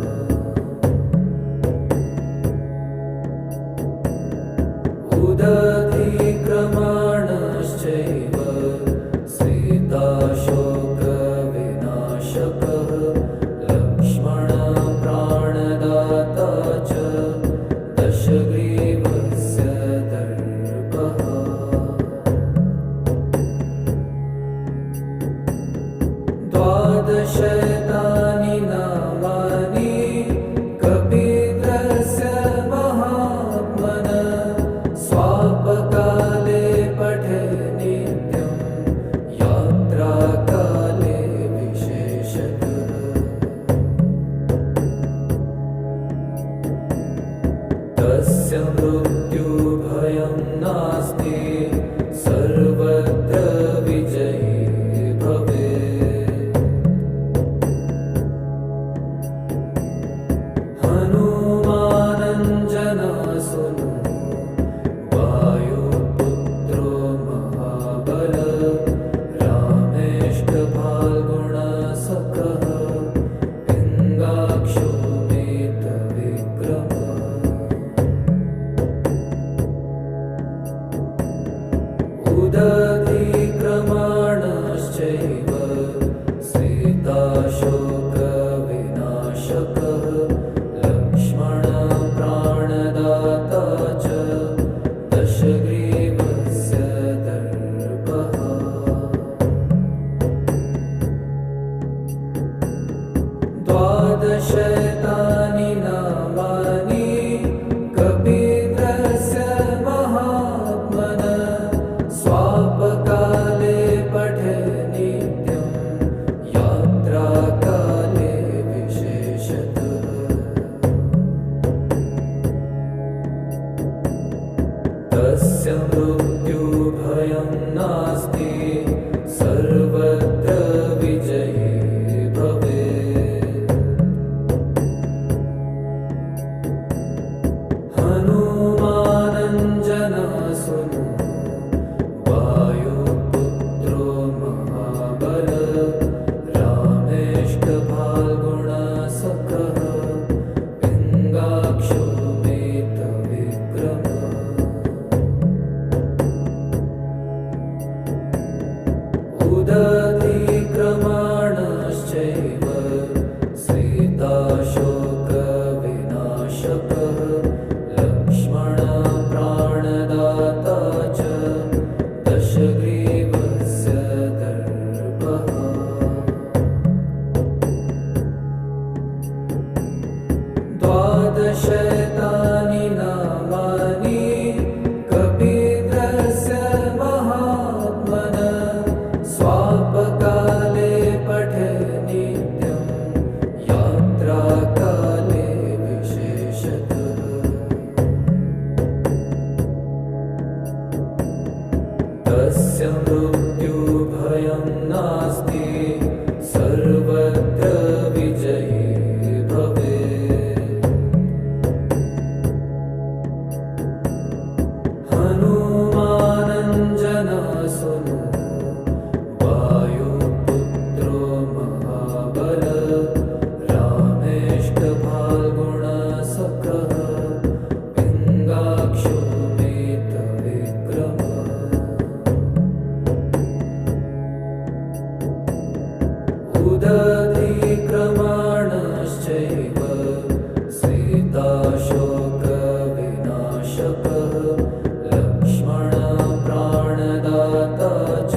द्वादशतानि नामानि कबीरस्य महात्मनः स्वापकाले पठे नित्यं यात्राकाले विशेषतः तस्य मृत्युभयं नास्ति सर्वत्र विजयी भवेत् हनुमानञ्जनसुनो वायुपुत्रो महाबल रामेष्टफाल्गुणसखः पिङ्गाक्षो मेतविक्रमः उदधिक्रमणश्चैव सीताशोकविनाशकः लक्ष्मणप्राणदाता च दशग्रीवस्य दर्पः द्वादशतानि नामानि कबीरस्य महात्मनः स्वापकाले पठे नित्यं यात्राकाले विशेषतः तस्य मृत्युभयं नास्ति सर्वत्र विजयी भवेत् हनुमानञ्जनसुनो वायुपुत्रो महाबल रामेष्टफाल्गुणसखः पिङ्गाक्षो मेतविक्रमः उदधिक्रमणश्चैव सीताशोकविनाशकः लक्ष्मणप्राणदाता च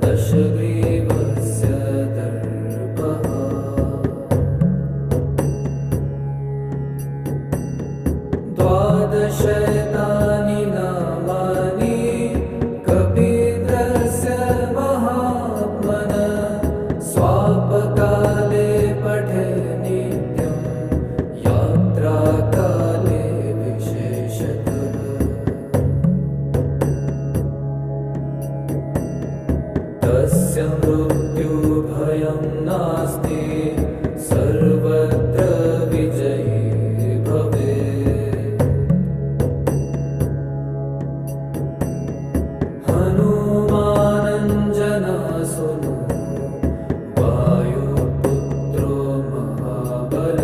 दशग्रीवस्य दर्पः द्वादशतानि नामानि कबीरस्य महात्मनः स्वापकाले पठे नित्यं यात्राकाले विशेषतः तस्य मृत्युभयं नास्ति सर्वत्र विजयी भवेत् हनुमानञ्जनसुनो वायुपुत्रो महाबल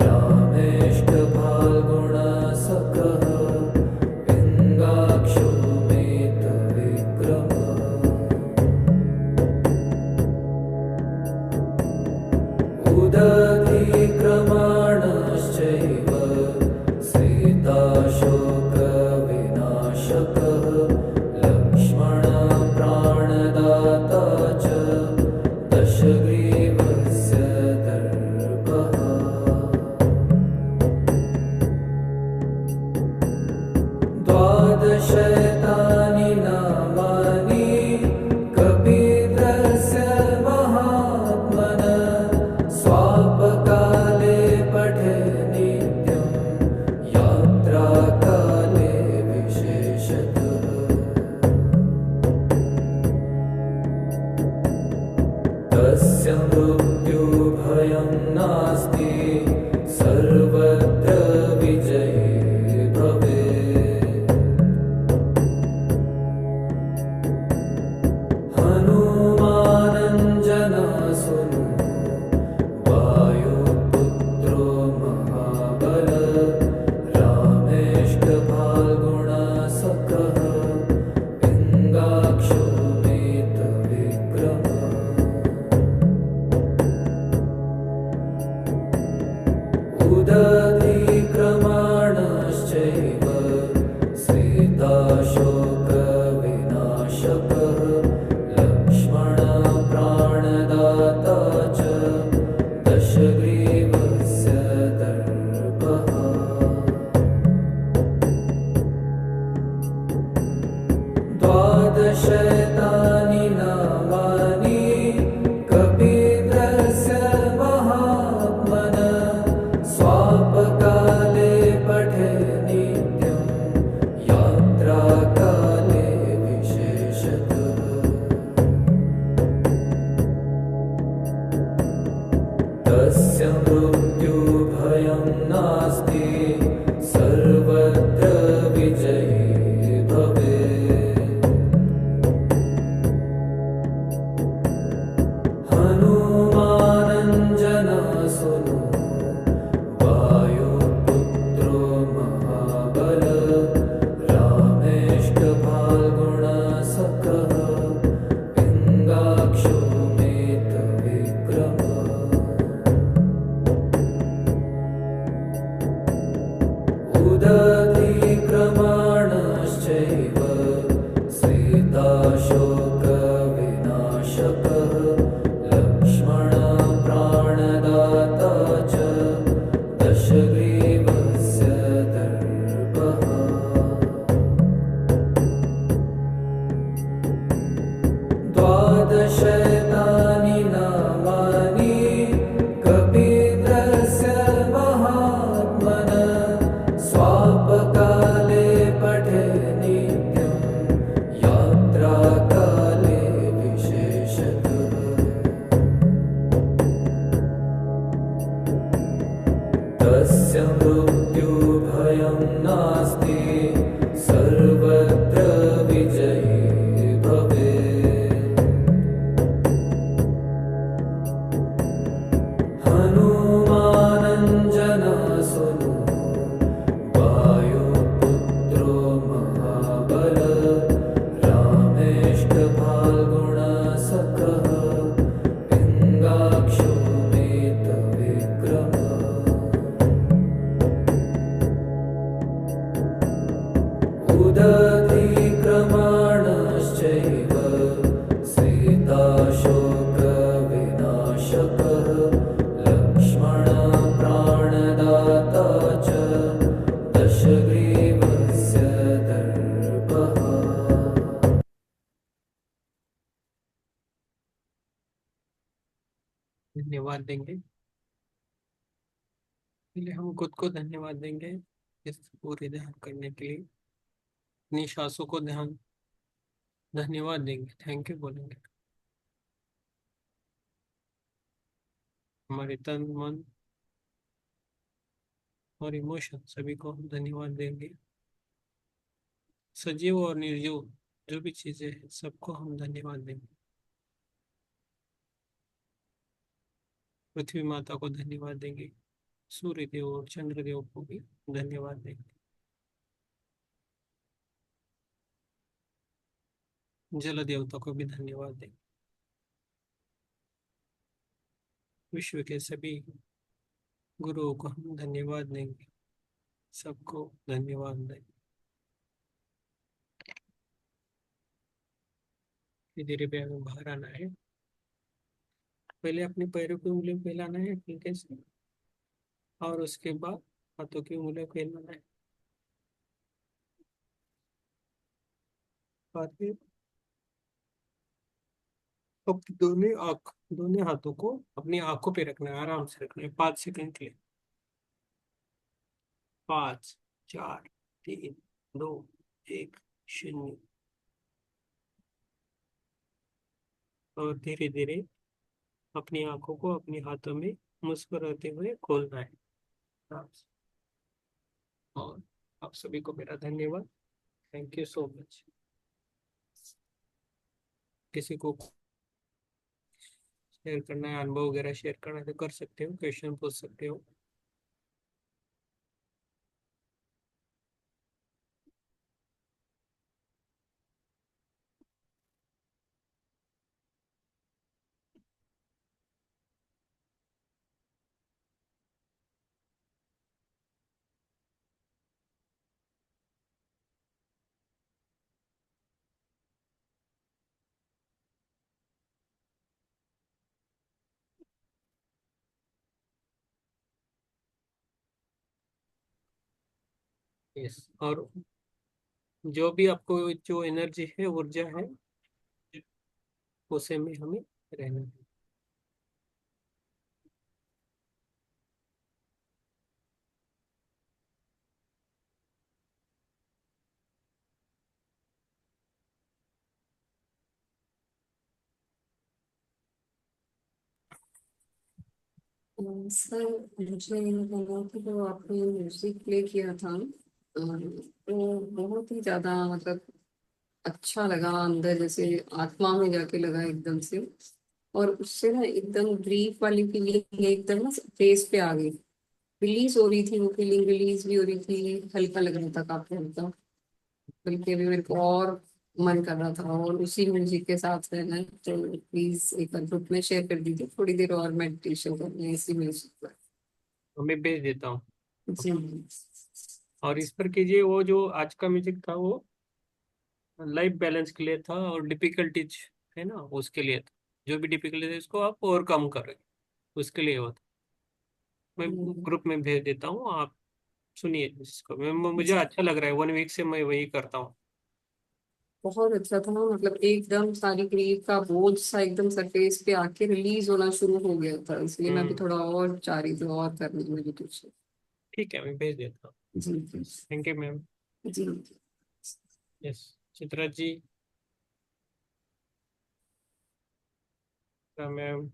रामेष्टफाल्गुणसखः पिङ्गाक्षो मेतविक्रमः उदधिक्रमणश्चैव सीताशोकविनाशकः लक्ष्मणप्राणदाता च दशग्रीवस्य दर्पः द्वादशतानि नामानि कबीरस्य महात्मनः स्वापकाले पठे नित्यं यात्राकाले विशेषतः तस्य मृत्युभयं नास्ति सर्वत्र विजयी भवेत् हनुमानञ्जनसुनो वायुपुत्रो महाबल रामेष्टफाल्गुणसखः पिङ्गाक्षो मेतविक्रमः उदधिक्रमणश्चैव सीताशोकविनाशकः लक्ष्मणप्राणदाता च दशग्रीवस्य तस्य मृत्युभयं नास्ति सर्वत्र विजयी भवेत् हनुमानञ्जनसुनो वायुपुत्रो महाबल रामेष्टफाल्गुणसखः पिङ्गाक्षो उदधिक्रमाणश्चैव सीताशोकविनाशकः लक्ष्मणप्राणदाता च दशग्रीवस्य दर्पः द्वादशैतानि नामानि कपीन्द्रस्य महात्मनः स्वापकाले पठे नित्यं यात्राकाले विशेषतः तस्य मृत्युभयं नास्ति सर्वत्र विजयी भवेत् हनुमानञ्जनसुनो वायुपुत्रो महाबल रामेष्टफाल्गुणसखः पिङ्गाक्षो मेतविक्रमः उदधिक्रमाणश्चैव सीताशोकविनाशकः लक्ष्मणप्राणदाता च दशग्रीवस्य दर्पः धन्यवाद देंगे। पहले हम खुद को धन्यवाद देंगे इस पूरे ध्यान करने के लिए। अपनी सांसों को धन्यवाद देंगे, थैंक यू बोलेंगे। हमारे तन मन और इमोशन सभी को हम धन्यवाद देंगे। सजीव और निर्जीव जो भी चीजें हैं सबको हम धन्यवाद देंगे। पृथ्वी माता को धन्यवाद देंगे, सूर्य देव और चंद्र देव को भी धन्यवाद देंगे। जल देवता को भी धन्यवाद देंगे। विश्व के सभी गुरुओं को हम धन्यवाद देंगे, सबको धन्यवाद देंगे। धीरे धीरे हमें बाहर आना है। पहले अपने पैरों की उंगलियां फैलाना है हल्के से, और उसके बाद हाथों की उंगलियां फैलाना है। बाद में दोनों हाथों को अपनी आंखों पे रखना है, आराम से रखना है 5 सेकंड के लिए। 5, 4, 3, 2, 1, 0। और धीरे धीरे अपनी आंखों को अपने हाथों में मुस्कुराते हुए खोलना है आराम से। और आप सभी को मेरा धन्यवाद, थैंक यू सो मच। किसी को शेयर करना है, अनुभव वगैरह शेयर करना है तो कर सकते हो, क्वेश्चन पूछ सकते हो। यस, और जो भी आपको जो एनर्जी है, ऊर्जा है, उसे में हमें रहना है। सर मुझे ये लगा कि जो आपने म्यूजिक प्ले किया था तो बहुत ही ज्यादा मतलब अच्छा लगा, अंदर जैसे आत्मा में जाके लगा एकदम से। और उससे ना एकदम ब्रीफ वाली फीलिंग एकदम ना फेस पे आ गई, रिलीज हो रही थी वो फीलिंग, रिलीज भी हो रही थी, हल्का लग रहा था, काफी हल्का। बल्कि अभी मेरे को और मन कर रहा था और उसी म्यूजिक के साथ रहना है। तो प्लीज एक बार ग्रुप में शेयर कर दीजिए, थोड़ी देर और मेडिटेशन करनी है इसी म्यूजिक पर। तो मैं भेज देता हूँ। जी। और इस पर कीजिए, वो जो आज का म्यूजिक था वो लाइफ बैलेंस के लिए था, और डिफिकल्टीज है ना उसके लिए था। जो भी डिफिकल्टी है उसको आप ओवरकम करें, उसके लिए वो था। मैं ग्रुप में भेज देता हूँ, आप सुनिए इसको। मुझे अच्छा लग रहा है, 1 वीक से मैं वही करता हूँ। बहुत अच्छा था, मतलब एकदम सारी ग्रीफ का बोझ सा एकदम सरफेस पे आके रिलीज होना शुरू हो गया था, इसलिए मैं भी थोड़ा और चाह रही थी और करने की मेडिटेशन। ठीक है, मैं भेज देता हूँ। जी जी। Thank you ma'am. जी। यस। चित्रा जी का मैम।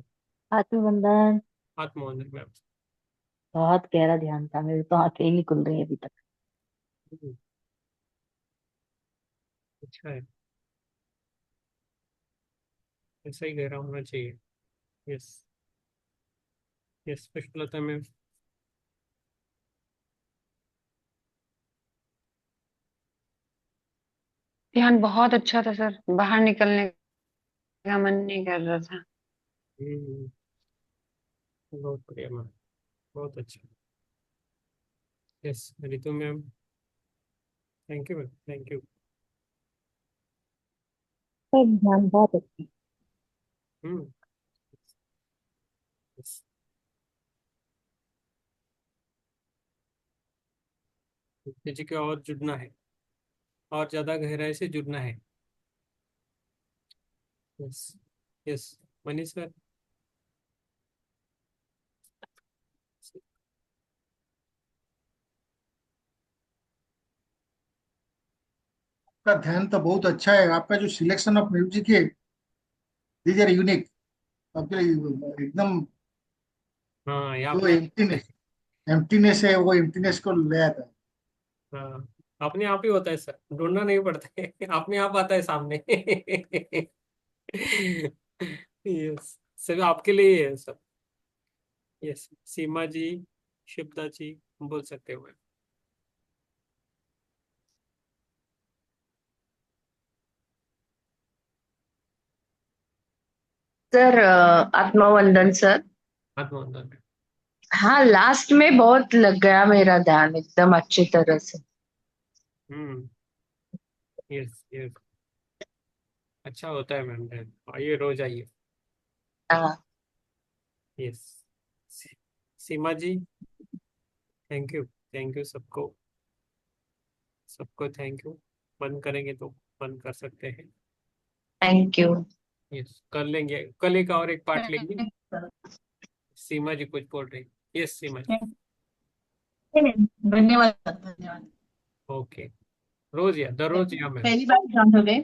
आत्मबंधन। आत्मोहन मैम। बहुत गहरा ध्यान था, मेरी तो आंखें ही नहीं खुल रही अभी तक। अच्छा है, ऐसा ही गहरा होना चाहिए। यस। Yes Pushpalata ma'am. ध्यान बहुत अच्छा था सर, बाहर निकलने का मन नहीं कर रहा था। बहुत बढ़िया मैम, बहुत अच्छा। Yes Ritu ma'am. Thank you ma'am, thank you. सब ध्यान बहुत अच्छा। हम्म। yes। जी को और जुड़ना है, और ज्यादा गहराई से जुड़ना है। यस। Yes Manish sir. आपका ध्यान तो बहुत अच्छा है, आपका जो सिलेक्शन ऑफ म्यूजिक है दीज आर यूनिक। आपके लिए एकदम हाँ, ये जो आपने। एम्प्टीनेस है वो एम्प्टीनेस को ले आता है। हाँ, अपने आप ही होता है सर, ढूंढना नहीं पड़ता है, अपने आप आता है सामने। यस, सिर्फ आपके लिए ही है सब। यस सीमा जी, शिप्ता जी बोल सकते हो। सर आत्मवंदन सर। आत्मवंदन। हाँ, लास्ट में बहुत लग गया मेरा ध्यान एकदम अच्छी तरह से। हम्म। यस यस, अच्छा होता है मैम। आइए रोज आइए। हाँ। Yes. Seema ji, thank you. Thank you सबको, सबको थैंक यू। बंद करेंगे तो बंद कर सकते हैं। Thank you. यस कर लेंगे, कल एक और एक पार्ट लेंगे। सीमा जी कुछ बोल रही। यस सीमा जी। धन्यवाद धन्यवाद। ओके, रोज या दररोज या मैम। पहली बार ज्वाइन हो गए।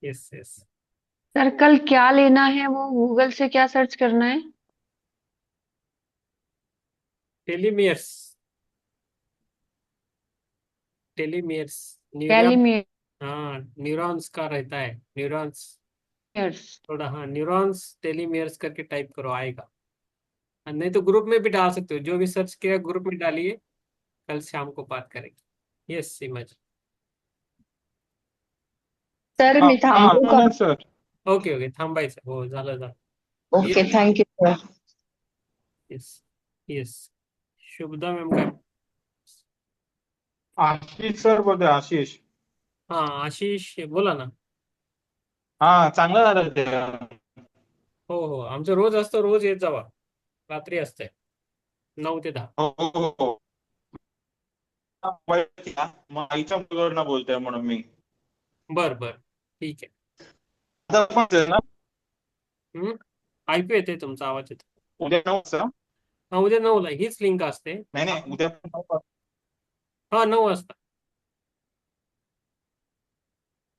Yes yes. सर कल क्या लेना है, वो गूगल से क्या सर्च करना है? टेलीमियर्स। टेलीमियर्स न्यूरॉन। कैलीमियर्स। हाँ न्यूरॉन्स का रहता है, न्यूरॉन्स। थोड़ा हाँ, न्यूरॉन्स टेलीमियर्स करके टाइप करो आएगा। नहीं तो ग्रुप में भी डाल सकते हो, जो भी सर्च किया ग्रुप में डालिए। कल शाम को बात करेंगे। यस सीमा जी। सर मी थांबू का? सर ओके ओके थांबायचं, हो झालं झालं। Okay thank you sir. Yes yes. Shubhada ma'am काय? आशिष सर बोलतोय, आशिष. हा आशिष बोला ना. हा चांगलं झालं ते. हो हो, आमचं रोज असतं, रोज येत जावा. रात्री असते 9 ते 10. हो हो हो. मग आईच्या मुलावरनं बोलतोय म्हणून मी. बर बर ठीक आहे. आता पण आहे ना? ऐकू येते तुमचा आवाज येतो. उद्या 9 वाजता? हा उद्या 9ला हीच लिंक असते. नाही नाही, उद्या पण 9 वाजता. हा 9 वाजता.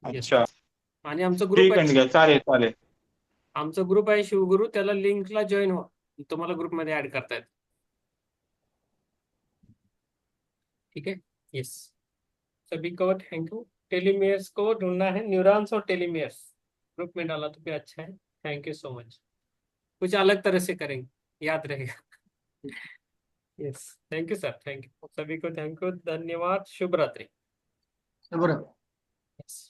येस. अच्छा आणि आमचा ग्रुप ठीक आहे, आहे. ठीक आहे, चालेल चालेल. आमचा ग्रुप आहे शिवगुरु, त्याला लिंकला जॉईन हो, तुम्हाला ग्रुपमध्ये ऍड करतायत. ठीक है. यस, सभी को थैंक यू. टेलीमियर्स को ढूंढना है, न्यूरॉन्स और टेलीमियर्स ग्रुप में डाला तो भी अच्छा है. Thank you so much. कुछ अलग तरह से करेंगे, याद रहेगा. Yes, thank you sir, thank you सभी को, थैंक यू, धन्यवाद, शुभ रात्रि. बरोबर. Yes.